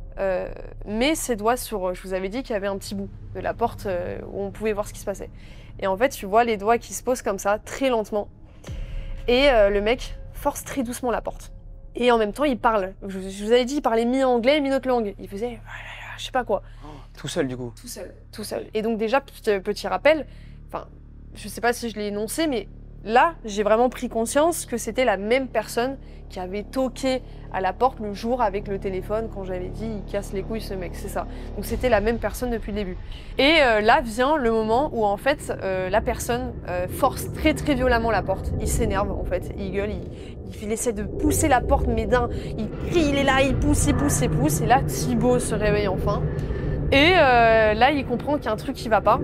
met ses doigts sur... je vous avais dit qu'il y avait un petit bout de la porte où on pouvait voir ce qui se passait. Et en fait, tu vois les doigts qui se posent comme ça, très lentement. Et le mec force très doucement la porte. Et en même temps, il parle. Je vous avais dit, il parlait mi-anglais, mi-notre langue. Il faisait, je sais pas quoi. Tout seul, du coup. Tout seul. Et donc déjà, petit rappel, enfin, je sais pas si je l'ai énoncé, mais là, j'ai vraiment pris conscience que c'était la même personne qui avait toqué à la porte le jour avec le téléphone quand j'avais dit il casse les couilles ce mec, c'est ça. Donc c'était la même personne depuis le début. Et là vient le moment où en fait la personne force très très violemment la porte. Il s'énerve en fait, il gueule, il essaie de pousser la porte mais il crie, il est là, il pousse. Et là Thibaut se réveille enfin. Et là il comprend qu'il y a un truc qui va pas.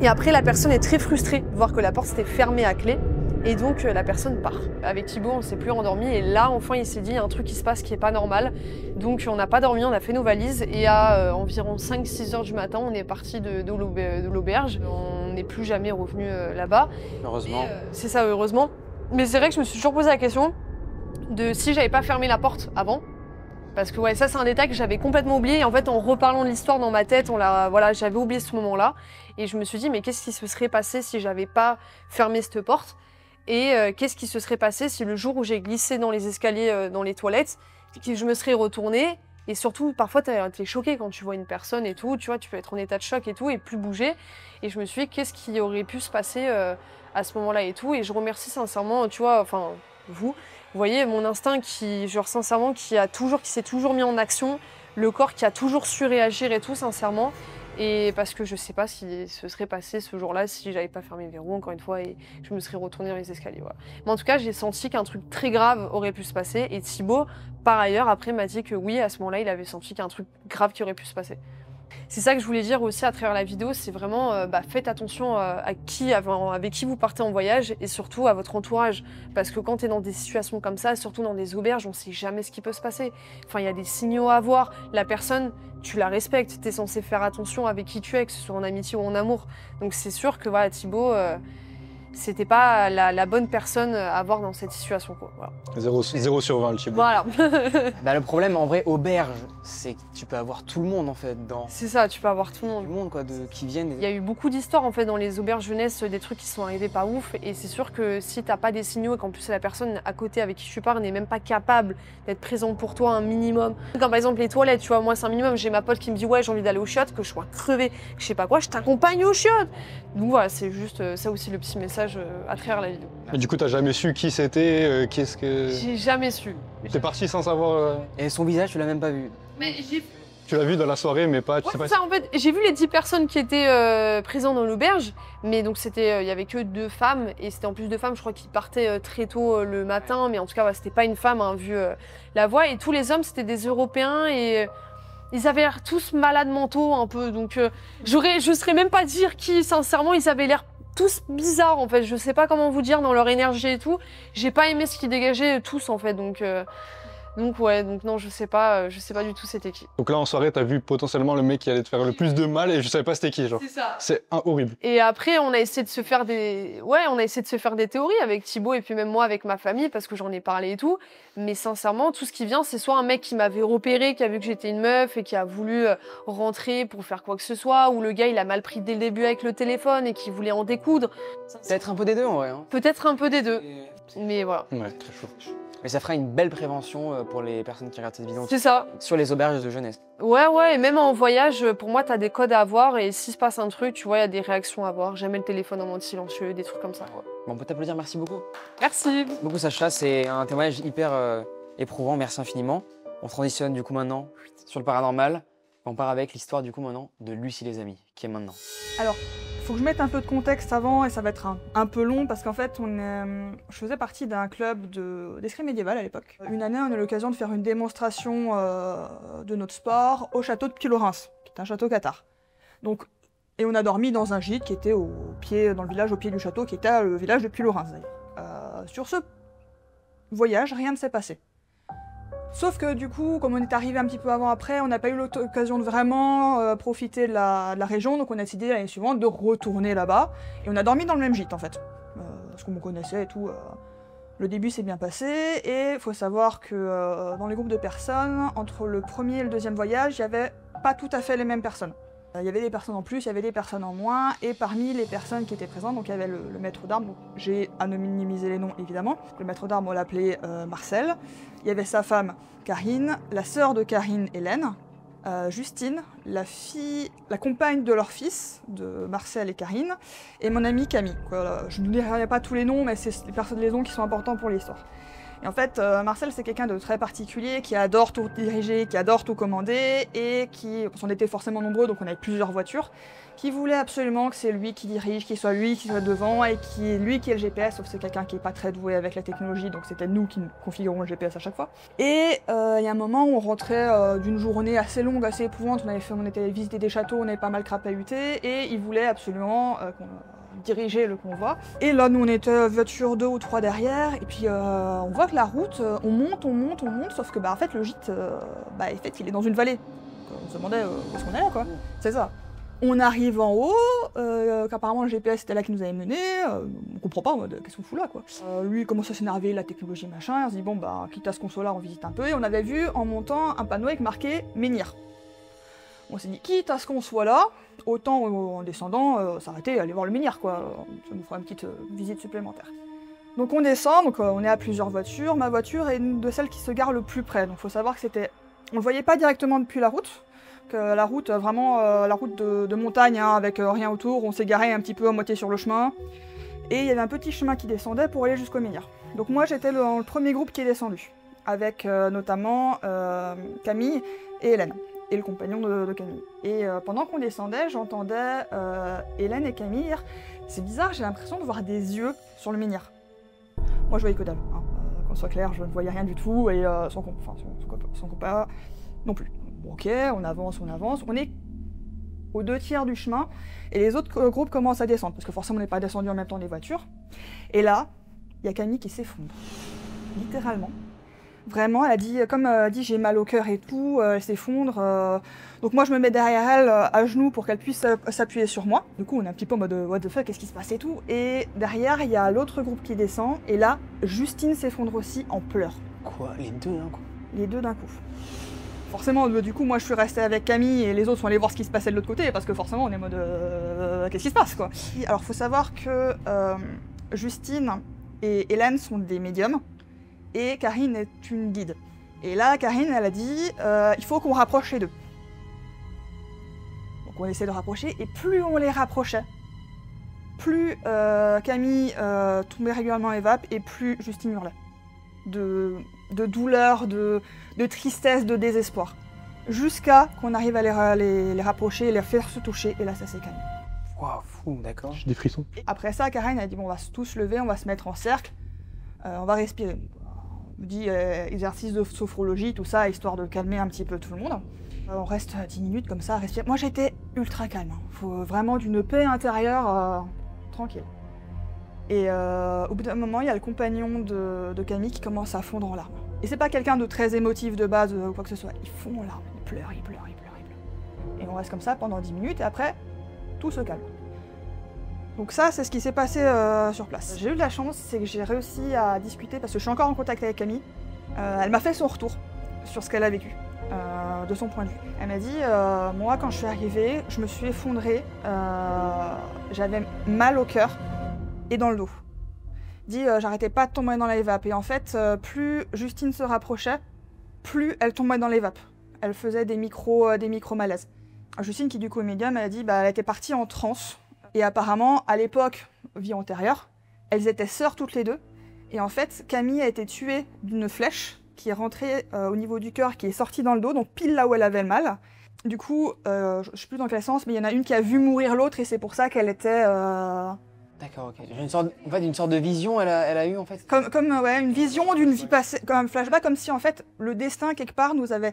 Et après, la personne est très frustrée de voir que la porte s'était fermée à clé. Et donc, la personne part. Avec Thibaut, on s'est plus rendormi. Et là, enfin, il s'est dit, il y a un truc qui se passe qui est pas normal. Donc, on n'a pas dormi, on a fait nos valises. Et à environ 5-6 heures du matin, on est parti de l'auberge. On n'est plus jamais revenu là-bas. Heureusement. C'est ça, heureusement. Mais c'est vrai que je me suis toujours posé la question de si j'avais pas fermé la porte avant. Parce que ouais, ça c'est un détail que j'avais complètement oublié. Et en fait, en reparlant de l'histoire dans ma tête, voilà, j'avais oublié ce moment-là. Et je me suis dit, mais qu'est-ce qui se serait passé si j'avais pas fermé cette porte? Et qu'est-ce qui se serait passé si le jour où j'ai glissé dans les escaliers, dans les toilettes, que je me serais retournée? Et surtout, parfois, t'es choqué quand tu vois une personne et tout. Tu vois, tu peux être en état de choc et tout et plus bouger. Et je me suis dit, qu'est-ce qui aurait pu se passer à ce moment-là et tout. Et je remercie sincèrement, tu vois, enfin, vous voyez, mon instinct qui, genre, sincèrement, qui s'est toujours mis en action, le corps qui a toujours su réagir et tout, sincèrement. Et parce que je sais pas ce qui se serait passé ce jour-là si j'avais pas fermé le verrou, encore une fois, et je me serais retournée dans les escaliers. Voilà. Mais en tout cas, j'ai senti qu'un truc très grave aurait pu se passer. Et Thibaut, par ailleurs, après, m'a dit que oui, à ce moment-là, il avait senti qu'il y a un truc grave qui aurait pu se passer. C'est ça que je voulais dire aussi à travers la vidéo, c'est vraiment faites attention avec qui vous partez en voyage et surtout à votre entourage. Parce que quand tu es dans des situations comme ça, surtout dans des auberges, on ne sait jamais ce qui peut se passer. Enfin, il y a des signaux à voir. La personne, tu la respectes, tu es censé faire attention avec qui tu es, que ce soit en amitié ou en amour. Donc c'est sûr que voilà, Thibaut, c'était pas la bonne personne à avoir dans cette situation, quoi. Voilà. 0 sur 20 le Thibaut. Voilà. Bah, le problème en vrai, auberge, c'est que tu peux avoir tout le monde en fait dans. C'est ça, tu peux avoir tout le monde. Tout le monde quoi, qui viennent. Il y a eu beaucoup d'histoires en fait dans les auberges jeunesse, des trucs qui sont arrivés pas ouf. Et c'est sûr que si t'as pas des signaux et qu'en plus la personne à côté avec qui tu pars n'est même pas capable d'être présente pour toi un minimum. Comme par exemple les toilettes, tu vois, moi c'est un minimum. J'ai ma pote qui me dit ouais j'ai envie d'aller aux chiottes, que je sois crevée, que je sais pas quoi, je t'accompagne aux chiottes. Donc voilà, c'est juste ça aussi le petit message à travers la vidéo. Mais du coup, t'as jamais su qui c'était, qu'est-ce que. J'ai jamais su. T'es parti sans savoir. Et son visage, tu l'as même pas vu. Mais j'ai Tu l'as vu dans la soirée, mais pas. Tu sais pas. ça, en fait, j'ai vu les 10 personnes qui étaient présentes dans l'auberge, mais donc c'était, il y avait que 2 femmes, et c'était en plus 2 femmes, je crois, qui partaient très tôt le matin, mais en tout cas, ouais, c'était pas une femme, hein, vu la voix, et tous les hommes, c'était des Européens, et ils avaient l'air tous malades mentaux, un peu, donc je saurais même pas dire qui, sincèrement, ils avaient l'air tous bizarres, en fait, je sais pas comment vous dire, dans leur énergie et tout, j'ai pas aimé ce qu'ils dégageaient tous, en fait, donc ouais, donc non, je sais pas du tout c'était qui. Donc là, en soirée, t'as vu potentiellement le mec qui allait te faire le plus de mal et je savais pas c'était qui, genre. C'est ça. C'est horrible. Et après, on a essayé de se faire des théories avec Thibaut et puis même moi avec ma famille parce que j'en ai parlé et tout. Mais sincèrement, tout ce qui vient, c'est soit un mec qui m'avait repéré, qui a vu que j'étais une meuf et qui a voulu rentrer pour faire quoi que ce soit, ou le gars, il a mal pris dès le début avec le téléphone et qui voulait en découdre. Peut-être un peu des deux en vrai. Hein. Peut-être un peu des deux. Mais voilà. Ouais, très chaud. Mais ça fera une belle prévention pour les personnes qui regardent cette vidéo. C'est ça. Sur les auberges de jeunesse. Ouais, et même en voyage, pour moi, t'as des codes à avoir et s'il se passe un truc, tu vois, il y a des réactions à avoir. Jamais le téléphone en mode silencieux, des trucs comme ça. Ouais. Bon, on peut t'applaudir, merci beaucoup. Merci. Beaucoup Sacha, c'est un témoignage hyper éprouvant, merci infiniment. On transitionne du coup maintenant sur le paranormal. On part avec l'histoire du coup maintenant de Lucie les amis, qui est maintenant. Alors, faut que je mette un peu de contexte avant et ça va être un peu long parce qu'en fait, je faisais partie d'un club d'escrime médiéval à l'époque. Une année, on a eu l'occasion de faire une démonstration de notre sport au château de Pylorens, qui est un château cathare. Donc, et on a dormi dans un gîte qui était dans le village au pied du château, qui était le village de Pylorens d'ailleurs. Sur ce voyage, rien ne s'est passé. Sauf que du coup, comme on est arrivé un petit peu avant après, on n'a pas eu l'occasion de vraiment profiter de la région, donc on a décidé l'année suivante de retourner là-bas. Et on a dormi dans le même gîte en fait, parce qu'on me connaissait et tout. Le début s'est bien passé, et il faut savoir que dans les groupes de personnes, entre le premier et le deuxième voyage, il n'y avait pas tout à fait les mêmes personnes. Il y avait des personnes en plus, il y avait des personnes en moins, et parmi les personnes qui étaient présentes, donc il y avait le maître d'armes, j'ai anonymisé les noms évidemment. Le maître d'armes, on l'appelait Marcel. Il y avait sa femme Karine, la sœur de Karine, Hélène, Justine, la compagne de leur fils, de Marcel et Karine, et mon amie Camille. Voilà, je ne dirai pas tous les noms, mais c'est les personnes, les noms qui sont importants pour l'histoire. Et en fait, Marcel, c'est quelqu'un de très particulier, qui adore tout diriger, qui adore tout commander, et qui, parce qu'on était forcément nombreux, donc on avait plusieurs voitures, qui voulait absolument que c'est lui qui dirige, qu'il soit lui qui soit devant, et lui qui ait le GPS, sauf que c'est quelqu'un qui n'est pas très doué avec la technologie, donc c'était nous qui configurons le GPS à chaque fois. Et il y a un moment où on rentrait d'une journée assez longue, assez éprouvante, on était visiter des châteaux, on avait pas mal crapahuté, et il voulait absolument diriger le convoi. Et là, nous, on était voiture 2 ou 3 derrière, et puis on voit que la route, on monte, sauf que en fait, le gîte, en fait, il est dans une vallée. Donc, on se demandait où est-ce qu'on allait, quoi. C'est ça. On arrive en haut, qu'apparemment le GPS était là qui nous avait menés, on comprend pas, en mode qu'est-ce qu'on fout là, quoi. Lui, il commence à s'énerver, la technologie, machin, on se dit bon, quitte à ce qu'on soit là, on visite un peu, et on avait vu en montant un panneau avec marqué Menhir. On s'est dit, quitte à ce qu'on soit là, autant en descendant, s'arrêter et aller voir le menhir, quoi. Ça nous fera une petite visite supplémentaire. Donc on descend, donc on est à plusieurs voitures. Ma voiture est une de celles qui se gare le plus près. Donc il faut savoir que c'était... On le voyait pas directement depuis la route. Que la route, vraiment la route de montagne, hein, avec rien autour. On s'est garé un petit peu à moitié sur le chemin. Et il y avait un petit chemin qui descendait pour aller jusqu'au menhir. Donc moi j'étais dans le premier groupe qui est descendu. Avec notamment Camille et Hélène. Et le compagnon de Camille. Et pendant qu'on descendait, j'entendais Hélène et Camille dire « C'est bizarre, j'ai l'impression de voir des yeux sur le menhir. » Moi, je voyais que dalle. Hein. Qu'on soit clair, je ne voyais rien du tout, et son compas non plus. Bon, ok, on avance. On est aux 2/3 du chemin, et les autres groupes commencent à descendre, parce que forcément, on n'est pas descendu en même temps des voitures. Et là, il y a Camille qui s'effondre. Littéralement. Vraiment, elle a dit, comme dit, j'ai mal au cœur et tout, elle s'effondre. Donc moi, je me mets derrière elle, à genoux, pour qu'elle puisse s'appuyer sur moi. Du coup, on est un petit peu en mode, what the fuck, qu'est-ce qui se passe et tout. Et derrière, il y a l'autre groupe qui descend, et là, Justine s'effondre aussi en pleurs. Quoi? Les deux d'un coup? Les deux d'un coup. Forcément, du coup, moi, je suis restée avec Camille, et les autres sont allés voir ce qui se passait de l'autre côté, parce que forcément, on est en mode, qu'est-ce qui se passe, quoi. Alors, faut savoir que Justine et Hélène sont des médiums, et Karine est une guide. Et là, Karine, elle a dit, il faut qu'on rapproche les deux. Donc on essaie de rapprocher, et plus on les rapprochait, plus Camille tombait régulièrement les vapes, et plus Justine hurlait. De douleur, de tristesse, de désespoir. Jusqu'à qu'on arrive à les rapprocher, les faire se toucher, et là, ça s'est calmé. Waouh, fou, d'accord. J'ai des frissons. Et après ça, Karine a dit, bon, on va tous se lever, on va se mettre en cercle, on va respirer. On dit exercice de sophrologie, tout ça, histoire de calmer un petit peu tout le monde. On reste 10 minutes comme ça à respirer. Moi j'étais ultra calme, hein. Faut vraiment d'une paix intérieure tranquille. Et au bout d'un moment, il y a le compagnon de Camille qui commence à fondre en larmes. Et c'est pas quelqu'un de très émotif de base ou quoi que ce soit. Il fond en larmes, il pleure. Et on reste comme ça pendant 10 minutes et après, tout se calme. Donc ça, c'est ce qui s'est passé sur place. J'ai eu de la chance, c'est que j'ai réussi à discuter, parce que je suis encore en contact avec Camille. Elle m'a fait son retour sur ce qu'elle a vécu, de son point de vue. Elle m'a dit, moi quand je suis arrivée, je me suis effondrée, j'avais mal au cœur et dans le dos. Dit, j'arrêtais pas de tomber dans les vapes. Et en fait, plus Justine se rapprochait, plus elle tombait dans les vapes. Elle faisait des micro-malaises. Justine, qui du coup est médium, elle a dit, elle était partie en transe. Et apparemment, à l'époque, vie antérieure, elles étaient sœurs toutes les deux. Et en fait, Camille a été tuée d'une flèche qui est rentrée au niveau du cœur, qui est sortie dans le dos, donc pile là où elle avait le mal. Du coup, je ne sais plus dans quel sens, mais il y en a une qui a vu mourir l'autre, et c'est pour ça qu'elle était... D'accord, ok. Une sorte de vision, elle a eu en fait. Comme une vision d'une vie passée, comme un flashback, comme si en fait le destin quelque part nous avait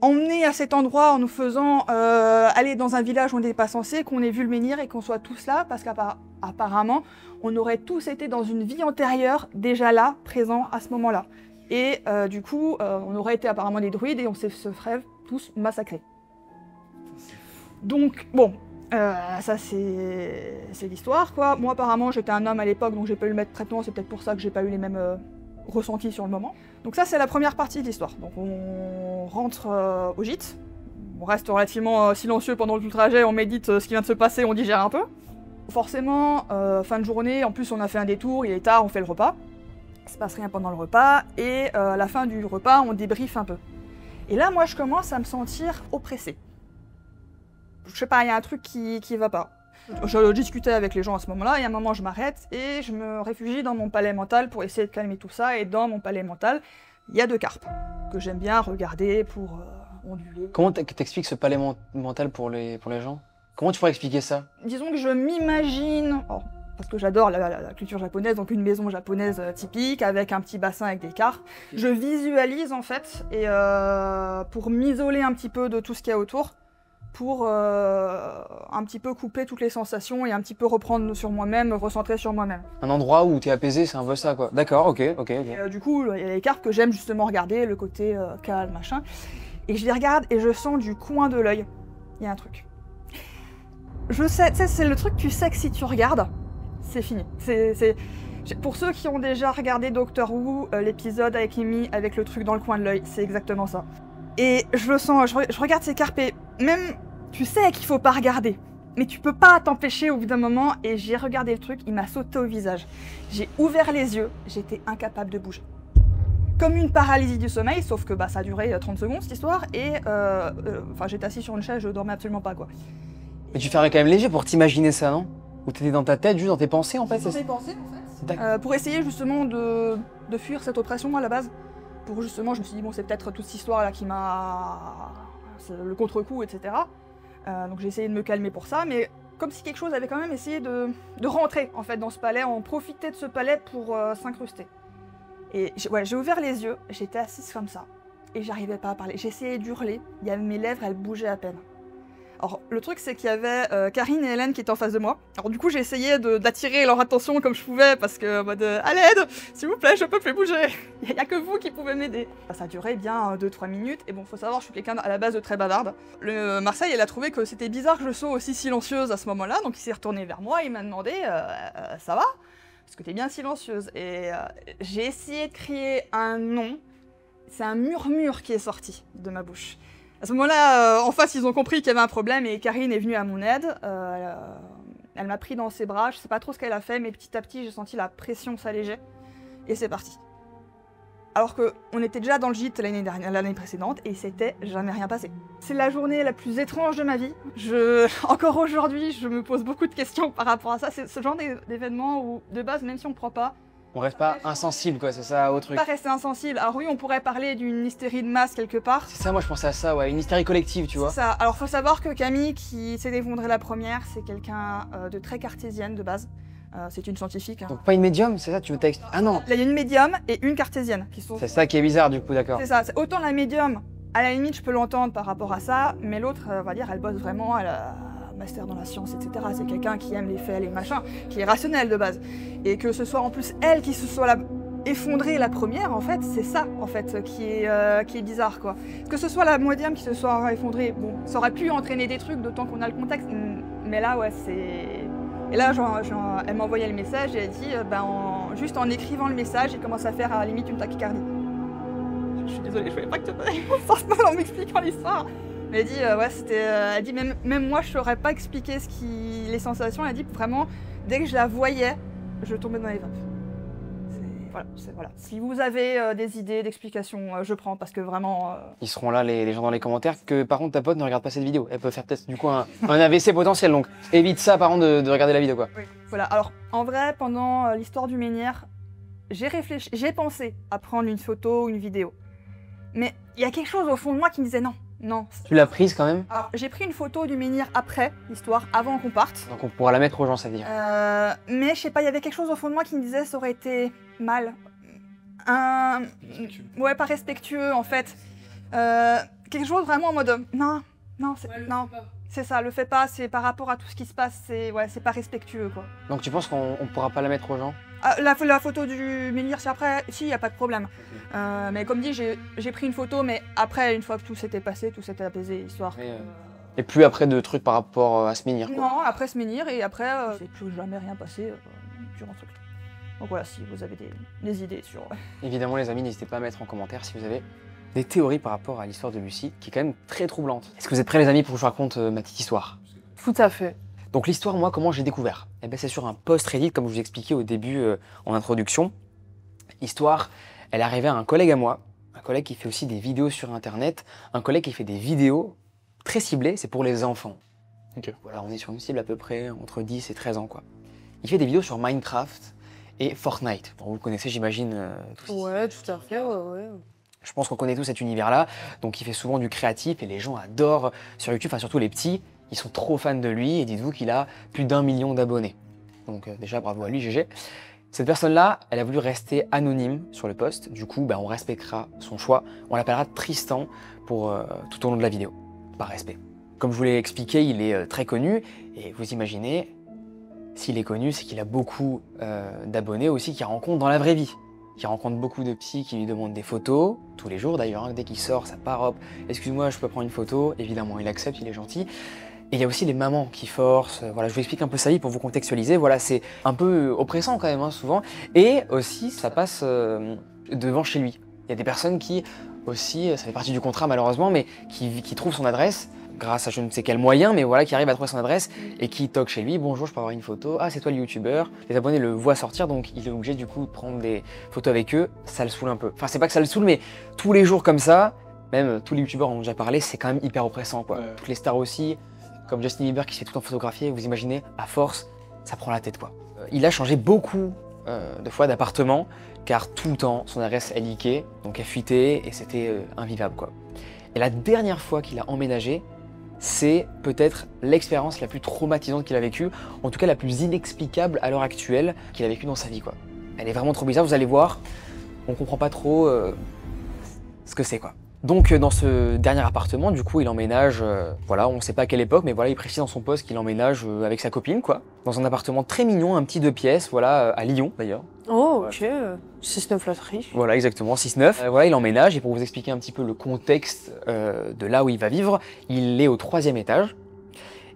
emmenés à cet endroit en nous faisant aller dans un village où on n'était pas censé, qu'on ait vu le menhir et qu'on soit tous là, parce qu'apparemment on aurait tous été dans une vie antérieure déjà là, présents à ce moment-là. Et du coup, on aurait été apparemment des druides et on se ferait tous massacrer. Donc bon. Ça c'est l'histoire quoi. Moi apparemment j'étais un homme à l'époque donc j'ai pas eu le même traitement, c'est peut-être pour ça que j'ai pas eu les mêmes ressentis sur le moment. Donc ça c'est la première partie de l'histoire. Donc on rentre au gîte, on reste relativement silencieux pendant tout le trajet, on médite ce qui vient de se passer, on digère un peu. Forcément, fin de journée, en plus on a fait un détour, il est tard, on fait le repas. Il se passe rien pendant le repas et à la fin du repas on débriefe un peu. Et là moi je commence à me sentir oppressée. Je sais pas, il y a un truc qui va pas. Je discutais avec les gens à ce moment-là, et à un moment je m'arrête et je me réfugie dans mon palais mental pour essayer de calmer tout ça. Et dans mon palais mental, il y a 2 carpes que j'aime bien regarder pour onduler. Comment t'expliques ce palais mental pour les gens? Comment tu pourrais expliquer ça? Disons que je m'imagine, parce que j'adore la culture japonaise, donc une maison japonaise typique avec un petit bassin avec des carpes. Je visualise en fait, et pour m'isoler un petit peu de tout ce qu'il y a autour, pour un petit peu couper toutes les sensations et un petit peu reprendre sur moi-même, me recentrer sur moi-même. Un endroit où t'es apaisé, c'est un peu ça quoi. D'accord, ok. Et, du coup, il y a les cartes que j'aime justement regarder, le côté calme, machin. Et je les regarde et je sens du coin de l'œil, il y a un truc. Je sais, tu sais, c'est le truc, tu sais que si tu regardes, c'est fini. Pour ceux qui ont déjà regardé Doctor Who, l'épisode avec Amy, avec le truc dans le coin de l'œil, c'est exactement ça. Et je le sens, je regarde ces carpes et même, tu sais qu'il faut pas regarder. Mais tu peux pas t'empêcher au bout d'un moment, et j'ai regardé le truc, il m'a sauté au visage. J'ai ouvert les yeux, j'étais incapable de bouger. Comme une paralysie du sommeil, sauf que ça a duré 30 secondes cette histoire, et j'étais assis sur une chaise, je dormais absolument pas quoi. Mais tu fermais quand même les yeux pour t'imaginer ça, non? Ou t'étais dans ta tête, juste dans tes pensées en fait? Dans mes pensées en fait. Pour essayer justement de fuir cette oppression à la base. Pour justement, je me suis dit, bon, c'est peut-être toute cette histoire-là qui m'a... le contre-coup, etc. Donc j'ai essayé de me calmer pour ça, mais comme si quelque chose avait quand même essayé de rentrer en fait dans ce palais, on profitait de ce palais pour s'incruster. Et j'ai ouvert les yeux, j'étais assise comme ça, et j'arrivais pas à parler. J'essayais d'hurler, mes lèvres, elles bougeaient à peine. Alors, le truc, c'est qu'il y avait Karine et Hélène qui étaient en face de moi. Alors, du coup, j'ai essayé d'attirer leur attention comme je pouvais, parce que, en mode, à l'aide, s'il vous plaît, je peux plus bouger. Il n'y a que vous qui pouvez m'aider. Ça a duré bien 2-3 minutes, et bon, faut savoir, je suis quelqu'un à la base de très bavarde. Marseille, elle a trouvé que c'était bizarre que je sois aussi silencieuse à ce moment-là, donc il s'est retourné vers moi, il m'a demandé, ça va? Parce que t'es bien silencieuse. Et j'ai essayé de crier un nom, c'est un murmure qui est sorti de ma bouche. À ce moment-là, en face, ils ont compris qu'il y avait un problème et Karine est venue à mon aide. Elle m'a pris dans ses bras, je sais pas trop ce qu'elle a fait, mais petit à petit, j'ai senti la pression s'alléger. Et c'est parti. Alors qu'on était déjà dans le gîte l'année précédente et c'était jamais rien passé. C'est la journée la plus étrange de ma vie. Encore aujourd'hui, je me pose beaucoup de questions par rapport à ça. C'est ce genre d'événement où, de base, même si on ne croit pas, on reste pas insensible quoi, c'est ça au truc. Pas rester insensible. Alors oui, on pourrait parler d'une hystérie de masse quelque part. C'est ça, moi je pensais à ça, ouais, une hystérie collective, tu vois. C'est ça. Alors faut savoir que Camille, qui s'est effondrée la première, c'est quelqu'un de très cartésienne de base. C'est une scientifique. Hein. Donc pas une médium, c'est ça, tu veux t'expliquer? Ah non. Il y a une médium et une cartésienne qui sont. C'est ça qui est bizarre du coup, d'accord. C'est ça. Autant la médium, à la limite, je peux l'entendre par rapport à ça, mais l'autre, on va dire, elle bosse vraiment, elle a master dans la science, etc. C'est quelqu'un qui aime les faits, les machins, qui est rationnel de base. Et que ce soit en plus elle qui se soit effondrée la première, en fait, c'est ça, en fait, qui est bizarre, quoi. Que ce soit la médium qui se soit effondrée, bon, ça aurait pu entraîner des trucs, d'autant qu'on a le contexte, mais là, ouais, c'est... Et là, elle m'a envoyé le message et elle dit, juste en écrivant le message, il commence à faire à la limite une tachycardie. Je suis désolée, je voulais pas que tu te sortes mal en m'expliquant l'histoire. Mais elle dit, ouais, c'était... elle dit, même moi, je saurais pas expliquer les sensations. Elle dit, vraiment, dès que je la voyais, je tombais dans les vapes. Voilà. Si vous avez des idées, d'explications, je prends, parce que vraiment... Ils seront là, les gens dans les commentaires, que par contre ta pote ne regarde pas cette vidéo. Elle peut faire peut-être du coup un AVC potentiel, donc évite ça par contre de regarder la vidéo, quoi. Oui, voilà. Alors, en vrai, pendant l'histoire du menhir, j'ai pensé à prendre une photo ou une vidéo. Mais il y a quelque chose au fond de moi qui me disait non. Non. Tu l'as prise quand même? Alors, j'ai pris une photo du menhir après l'histoire, avant qu'on parte. Donc on pourra la mettre aux gens, ça veut dire. Mais je sais pas, il y avait quelque chose au fond de moi qui me disait ça aurait été mal. Ouais, pas respectueux en fait. Quelque chose vraiment en mode non, c'est ça, le fais pas, c'est par rapport à tout ce qui se passe, c'est pas respectueux quoi. Donc tu penses qu'on pourra pas la mettre aux gens? La photo du menhir, c'est après, si, y a pas de problème. Mais comme dit, j'ai pris une photo, mais après, une fois que tout s'était passé, tout s'était apaisé, histoire. Et plus après de trucs par rapport à ce menhir, quoi. Non, après ce menhir, et après, c'est plus jamais rien passé durant ce truc. Donc voilà, si vous avez des idées sur... Évidemment les amis, n'hésitez pas à mettre en commentaire si vous avez des théories par rapport à l'histoire de Lucie, qui est quand même très troublante. Est-ce que vous êtes prêts les amis pour que je vous raconte ma petite histoire? Tout à fait. Donc l'histoire, moi, comment j'ai découvert? Eh ben, c'est sur un post Reddit, comme je vous expliquais au début en introduction. L'histoire, elle arrivait à un collègue à moi, un collègue qui fait aussi des vidéos sur Internet, un collègue qui fait des vidéos très ciblées, c'est pour les enfants. Ok. Voilà, on est sur une cible à peu près entre 10 et 13 ans, quoi. Il fait des vidéos sur Minecraft et Fortnite. Bon, vous le connaissez, j'imagine, tous ici. Ouais, tout à fait, ouais. Je pense qu'on connaît tous cet univers-là, donc il fait souvent du créatif et les gens adorent sur YouTube, enfin surtout les petits, ils sont trop fans de lui et dites-vous qu'il a plus d'1 million d'abonnés. Donc déjà bravo à lui, GG. Cette personne-là, elle a voulu rester anonyme sur le post, du coup on respectera son choix, on l'appellera Tristan pour tout au long de la vidéo, par respect. Comme je vous l'ai expliqué, il est très connu et vous imaginez, s'il est connu, c'est qu'il a beaucoup d'abonnés aussi qu'il rencontre dans la vraie vie. Qui rencontre beaucoup de petits qui lui demandent des photos, tous les jours d'ailleurs, hein, dès qu'il sort, ça part, hop, excuse-moi, je peux prendre une photo, évidemment, il accepte, il est gentil. Et il y a aussi les mamans qui forcent, voilà, je vous explique un peu sa vie pour vous contextualiser, voilà, c'est un peu oppressant quand même, hein, souvent. Et aussi, ça passe devant chez lui. Il y a des personnes qui, aussi, ça fait partie du contrat malheureusement, mais qui trouvent son adresse, grâce à je ne sais quel moyen, mais voilà, qui arrive à trouver son adresse et qui toque chez lui. Bonjour, je peux avoir une photo. Ah, c'est toi le youtubeur. Les abonnés le voient sortir, donc il est obligé du coup de prendre des photos avec eux. Ça le saoule un peu. Enfin, c'est pas que ça le saoule, mais tous les jours comme ça, même tous les youtubeurs en ont déjà parlé, c'est quand même hyper oppressant, quoi. Toutes les stars aussi, comme Justin Bieber qui se fait tout le temps photographier, vous imaginez, à force, ça prend la tête, quoi. Il a changé beaucoup de fois d'appartement, car tout le temps, son adresse est leakée, donc elle fuitait et c'était invivable, quoi. Et la dernière fois qu'il a emménagé, c'est peut-être l'expérience la plus traumatisante qu'il a vécue, en tout cas la plus inexplicable à l'heure actuelle qu'il a vécue dans sa vie, quoi. Elle est vraiment trop bizarre, vous allez voir, on comprend pas trop ce que c'est, quoi. Donc dans ce dernier appartement, du coup il emménage, voilà, on sait pas à quelle époque, mais voilà, il précise dans son post qu'il emménage avec sa copine, quoi. Dans un appartement très mignon, un petit 2 pièces, voilà, à Lyon d'ailleurs. Oh, ok, 6-9 la triche. Voilà, exactement, 6-9. Voilà, il emménage, et pour vous expliquer un petit peu le contexte de là où il va vivre, il est au 3e étage.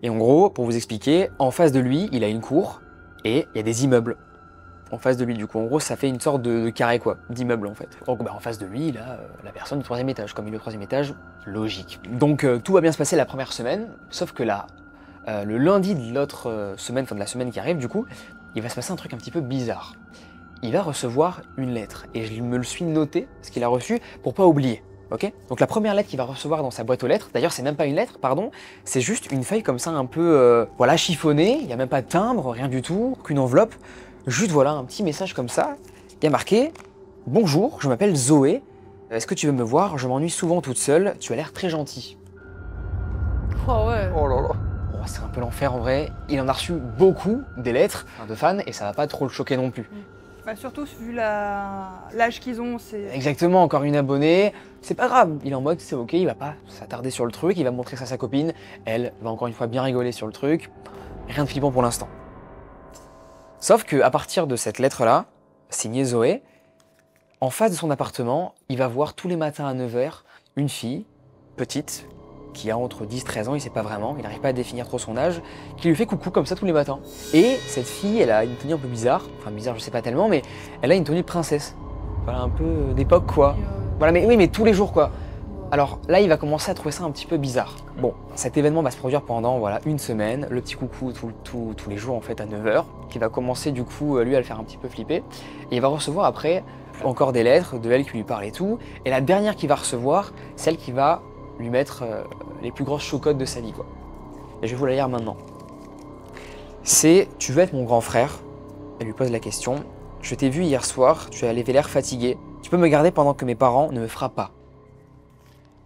Et en gros, pour vous expliquer, en face de lui, il a une cour, et il y a des immeubles. En face de lui, du coup, en gros, ça fait une sorte de carré, quoi, d'immeuble, en fait. Donc, en face de lui, il a la personne du 3e étage. Comme il est au 3e étage, logique. Donc, tout va bien se passer la première semaine, sauf que là, le lundi de l'autre semaine, enfin de la semaine qui arrive, du coup, il va se passer un truc un petit peu bizarre. Il va recevoir une lettre, et je me le suis noté, ce qu'il a reçu, pour pas oublier. Ok ? Donc la première lettre qu'il va recevoir dans sa boîte aux lettres, d'ailleurs c'est même pas une lettre, pardon, c'est juste une feuille comme ça un peu, voilà, chiffonnée, il n'y a même pas de timbre, rien du tout, aucune enveloppe, juste voilà, un petit message comme ça, il y a marqué « Bonjour, je m'appelle Zoé, est-ce que tu veux me voir? Je m'ennuie souvent toute seule, tu as l'air très gentil. » Oh ouais. Oh là là. Bon, c'est un peu l'enfer en vrai, il en a reçu beaucoup, des lettres de fans, et ça va pas trop le choquer non plus. Bah, surtout vu l'âge qu'ils ont, c'est... Exactement, encore une abonnée, c'est pas grave, il est en mode c'est ok, il va pas s'attarder sur le truc, il va montrer ça à sa copine, elle va encore une fois bien rigoler sur le truc, rien de flippant pour l'instant. Sauf que à partir de cette lettre-là, signée Zoé, en face de son appartement, il va voir tous les matins à 9h une fille, petite, qui a entre 10-13 ans, il sait pas vraiment, il n'arrive pas à définir trop son âge, qui lui fait coucou comme ça tous les matins. Et cette fille, elle a une tenue un peu bizarre, enfin bizarre je sais pas tellement, mais elle a une tenue de princesse. Voilà, un peu d'époque quoi. Voilà, mais oui, mais tous les jours quoi. Alors là, il va commencer à trouver ça un petit peu bizarre. Bon, cet événement va se produire pendant voilà, une semaine, le petit coucou tous les jours en fait à 9h, qui va commencer du coup lui à le faire un petit peu flipper. Et il va recevoir après encore des lettres de elle qui lui parle et tout. Et la dernière qu'il va recevoir, celle qui va lui mettre les plus grosses chocottes de sa vie, quoi. Et je vais vous la lire maintenant. C'est « Tu veux être mon grand frère ?» Elle lui pose la question. « Je t'ai vu hier soir, tu avais l'air fatigué. Tu peux me garder pendant que mes parents ne me frappent pas. »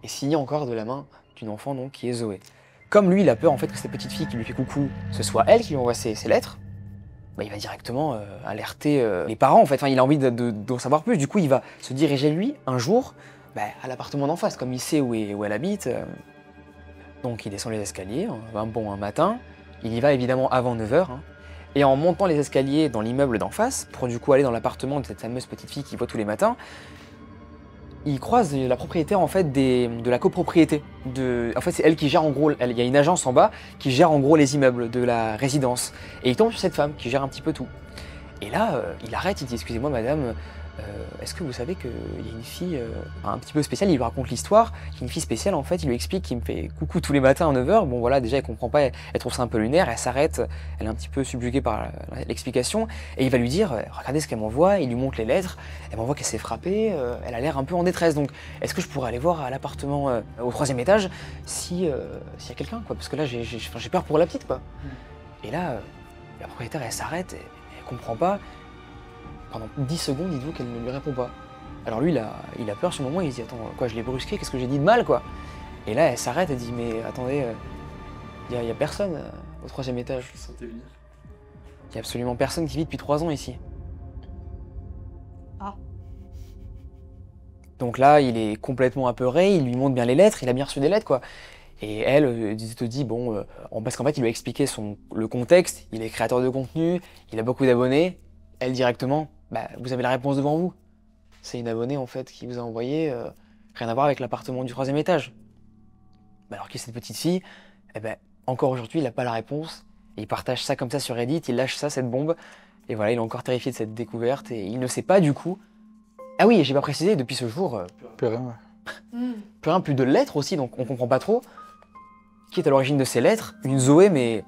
Et signé encore de la main d'une enfant donc qui est Zoé. Comme lui, il a peur en fait que cette petite fille qui lui fait coucou, ce soit elle qui lui envoie ses lettres, bah, il va directement alerter les parents en fait. Enfin, il a envie d'en savoir plus. Du coup, il va se diriger lui un jour à l'appartement d'en face, comme il sait où elle habite. Donc il descend les escaliers, un matin. Il y va évidemment avant 9h. Et en montant les escaliers dans l'immeuble d'en face, pour du coup aller dans l'appartement de cette fameuse petite fille qu'il voit tous les matins, il croise la propriétaire en fait de la copropriété. En fait c'est elle qui gère en gros, il y a une agence en bas qui gère en gros les immeubles de la résidence. Et il tombe sur cette femme qui gère un petit peu tout. Et là, il arrête, il dit « Excusez-moi madame, est-ce que vous savez qu'il y a une fille un petit peu spéciale, il lui raconte l'histoire, il y a une fille spéciale en fait, il lui explique qu'il me fait coucou tous les matins à 9 h. Bon voilà, déjà elle comprend pas, elle trouve ça un peu lunaire, elle s'arrête, elle est un petit peu subjuguée par l'explication, et il va lui dire, regardez ce qu'elle m'envoie, il lui montre les lettres, elle m'envoie qu'elle s'est frappée, elle a l'air un peu en détresse, donc est-ce que je pourrais aller voir à l'appartement au 3e étage s'il y a quelqu'un, quoi, parce que là j'ai peur pour la petite, quoi. Et là, la propriétaire elle s'arrête, elle comprend pas. Pendant 10 secondes, dites-vous qu'elle ne lui répond pas. Alors lui, il a peur sur le moment, il se dit « Attends, quoi, je l'ai brusqué, qu'est-ce que j'ai dit de mal, quoi ?» Et là, elle s'arrête, elle dit « Mais attendez, il y a personne au 3e étage. » Je le sentais venir. Il y a absolument personne qui vit depuis 3 ans ici. Ah. Donc là, il est complètement apeuré, il lui montre bien les lettres, il a bien reçu des lettres, quoi. Et elle te dit, bon, parce qu'en fait, il lui a expliqué le contexte, il est créateur de contenu, il a beaucoup d'abonnés. Elle directement, bah, vous avez la réponse devant vous. C'est une abonnée en fait qui vous a envoyé, rien à voir avec l'appartement du 3e étage. Bah, alors qui est cette petite fille, eh ben, encore aujourd'hui il n'a pas la réponse, et il partage ça comme ça sur Reddit, il lâche ça, cette bombe, et voilà, il est encore terrifié de cette découverte, et il ne sait pas du coup. Ah oui, j'ai pas précisé, depuis ce jour, Plus rien, ouais. plus de lettres aussi, donc on comprend pas trop qui est à l'origine de ces lettres, une Zoé, mais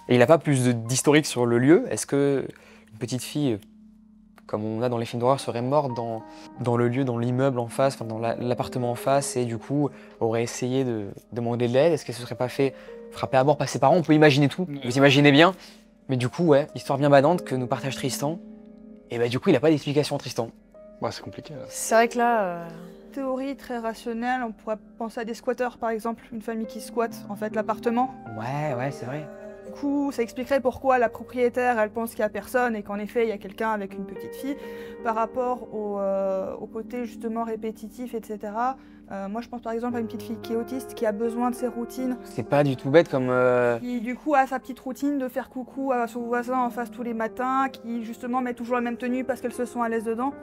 et il n'a pas plus d'historique sur le lieu. Est-ce que une petite fille, comme on a dans les films d'horreur, serait morte dans le lieu, dans l'immeuble en face, enfin dans l'appartement en face, et du coup aurait essayé de demander de l'aide? Est-ce qu'elle se serait pas fait frapper à mort par ses parents? On peut imaginer tout, vous imaginez bien. Mais du coup, ouais, histoire bien badante que nous partage Tristan. Et bah du coup, il n'a pas d'explication, Tristan. Ouais, c'est compliqué, là. C'est vrai que là... Théorie très rationnelle, on pourrait penser à des squatteurs par exemple, une famille qui squatte en fait l'appartement. Ouais, c'est vrai. Du coup, ça expliquerait pourquoi la propriétaire, elle pense qu'il n'y a personne et qu'en effet, il y a quelqu'un avec une petite fille. Par rapport au côté justement répétitif, etc. Moi, je pense par exemple à une petite fille qui est autiste, qui a besoin de ses routines. C'est pas du tout bête comme... Qui du coup a sa petite routine de faire coucou à son voisin en face tous les matins, qui justement met toujours la même tenue parce qu'elle se sent à l'aise dedans.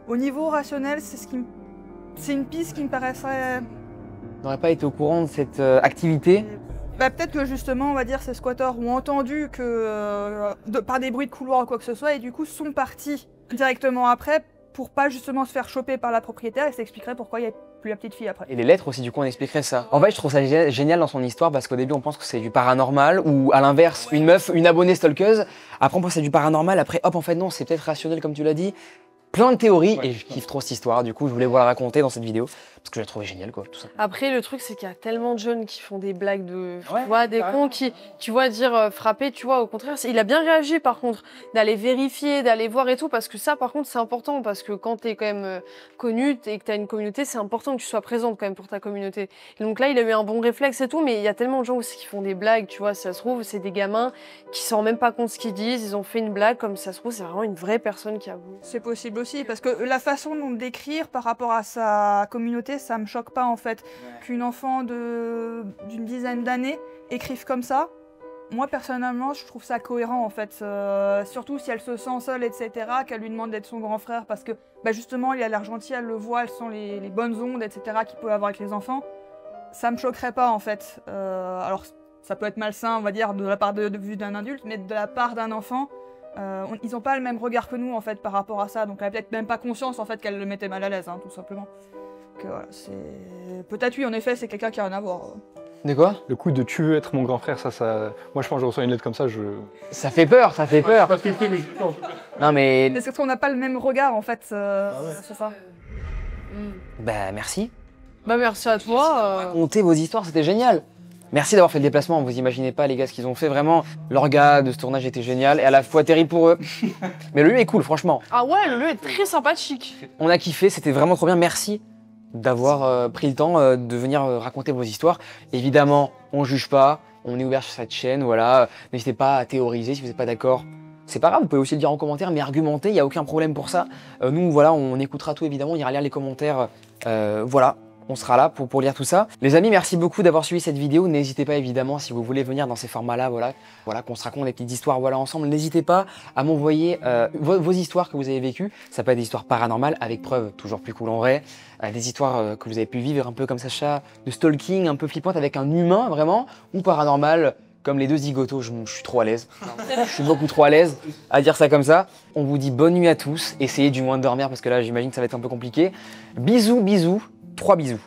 Au niveau rationnel, c'est une piste qui me paraissait... On n'aurait pas été au courant de cette activité. Bah, peut-être que justement, on va dire, ces squatteurs ont entendu que par des bruits de couloir ou quoi que ce soit, et du coup sont partis directement après pour pas justement se faire choper par la propriétaire, et ça expliquerait pourquoi il n'y a plus la petite fille après. Et les lettres aussi, du coup, on expliquerait ça. En fait, je trouve ça génial dans son histoire parce qu'au début, on pense que c'est du paranormal, ou à l'inverse, une meuf, une abonnée stalkeuse. Après, on pense que c'est du paranormal. Après, hop, en fait, non, c'est peut-être rationnel, comme tu l'as dit. Plein de théories, et je kiffe trop cette histoire. Du coup, je voulais vous la raconter dans cette vidéo parce que je la trouvais géniale, quoi, tout ça. Après, le truc, c'est qu'il y a tellement de jeunes qui font des blagues de... Ouais, tu vois, des cons qui, tu vois, dire frapper, tu vois, au contraire. Il a bien réagi, par contre, d'aller vérifier, d'aller voir et tout, parce que ça, par contre, c'est important, parce que quand t'es quand même connu et que t'as une communauté, c'est important que tu sois présente quand même pour ta communauté. Et donc là, il a eu un bon réflexe et tout, mais il y a tellement de gens aussi qui font des blagues, tu vois, ça se trouve, c'est des gamins qui s'en rendent même pas compte ce qu'ils disent, ils ont fait une blague, comme ça se trouve, c'est vraiment une vraie personne qui a voulu. C'est possible aussi, parce que la façon dont décrire par rapport à sa communauté, ça me choque pas en fait. Qu'une enfant d'une dizaine d'années écrive comme ça, moi personnellement je trouve ça cohérent en fait. Surtout si elle se sent seule, etc., qu'elle lui demande d'être son grand frère parce que bah, justement il a l'air gentil, elle le voit, elle sent les bonnes ondes, etc., qu'il peut avoir avec les enfants. Ça me choquerait pas en fait. Alors ça peut être malsain on va dire de la part de vue d'un adulte, mais de la part d'un enfant, ils n'ont pas le même regard que nous en fait par rapport à ça, donc elle a peut-être même pas conscience en fait qu'elle le mettait mal à l'aise, hein, tout simplement. Que, voilà, peut-être oui en effet c'est quelqu'un qui a rien à voir. De quoi? Le coup de tu veux être mon grand frère, moi je pense que je reçois une lettre comme ça, Ça fait peur, ça fait peur. Non mais... C'est parce qu'on n'a pas le même regard en fait, c'est ça. Bah merci. Bah merci à toi. Racontez vos histoires, c'était génial. Merci d'avoir fait le déplacement, vous imaginez pas les gars ce qu'ils ont fait, vraiment. Leur gars de ce tournage était génial et à la fois terrible pour eux. Mais le lieu est cool, franchement. Ah ouais, le lieu est très sympathique. On a kiffé, c'était vraiment trop bien, merci d'avoir pris le temps de venir raconter vos histoires. Évidemment, on juge pas, on est ouvert sur cette chaîne, voilà. N'hésitez pas à théoriser si vous n'êtes pas d'accord. C'est pas grave, vous pouvez aussi le dire en commentaire, mais argumenter, il n'y a aucun problème pour ça. Nous, voilà, on écoutera tout évidemment, on ira lire les commentaires, voilà. On sera là pour lire tout ça. Les amis, merci beaucoup d'avoir suivi cette vidéo. N'hésitez pas évidemment si vous voulez venir dans ces formats-là, voilà, qu'on se raconte des petites histoires ensemble. N'hésitez pas à m'envoyer vos histoires que vous avez vécues. Ça peut être des histoires paranormales avec preuves, toujours plus cool en vrai. Des histoires que vous avez pu vivre un peu comme Sacha, de stalking un peu flippante avec un humain vraiment, ou paranormal Comme les deux zigotos, je suis trop à l'aise. Je suis beaucoup trop à l'aise à dire ça comme ça. On vous dit bonne nuit à tous. Essayez du moins de dormir parce que là, j'imagine que ça va être un peu compliqué. Bisous, bisous. 3 bisous.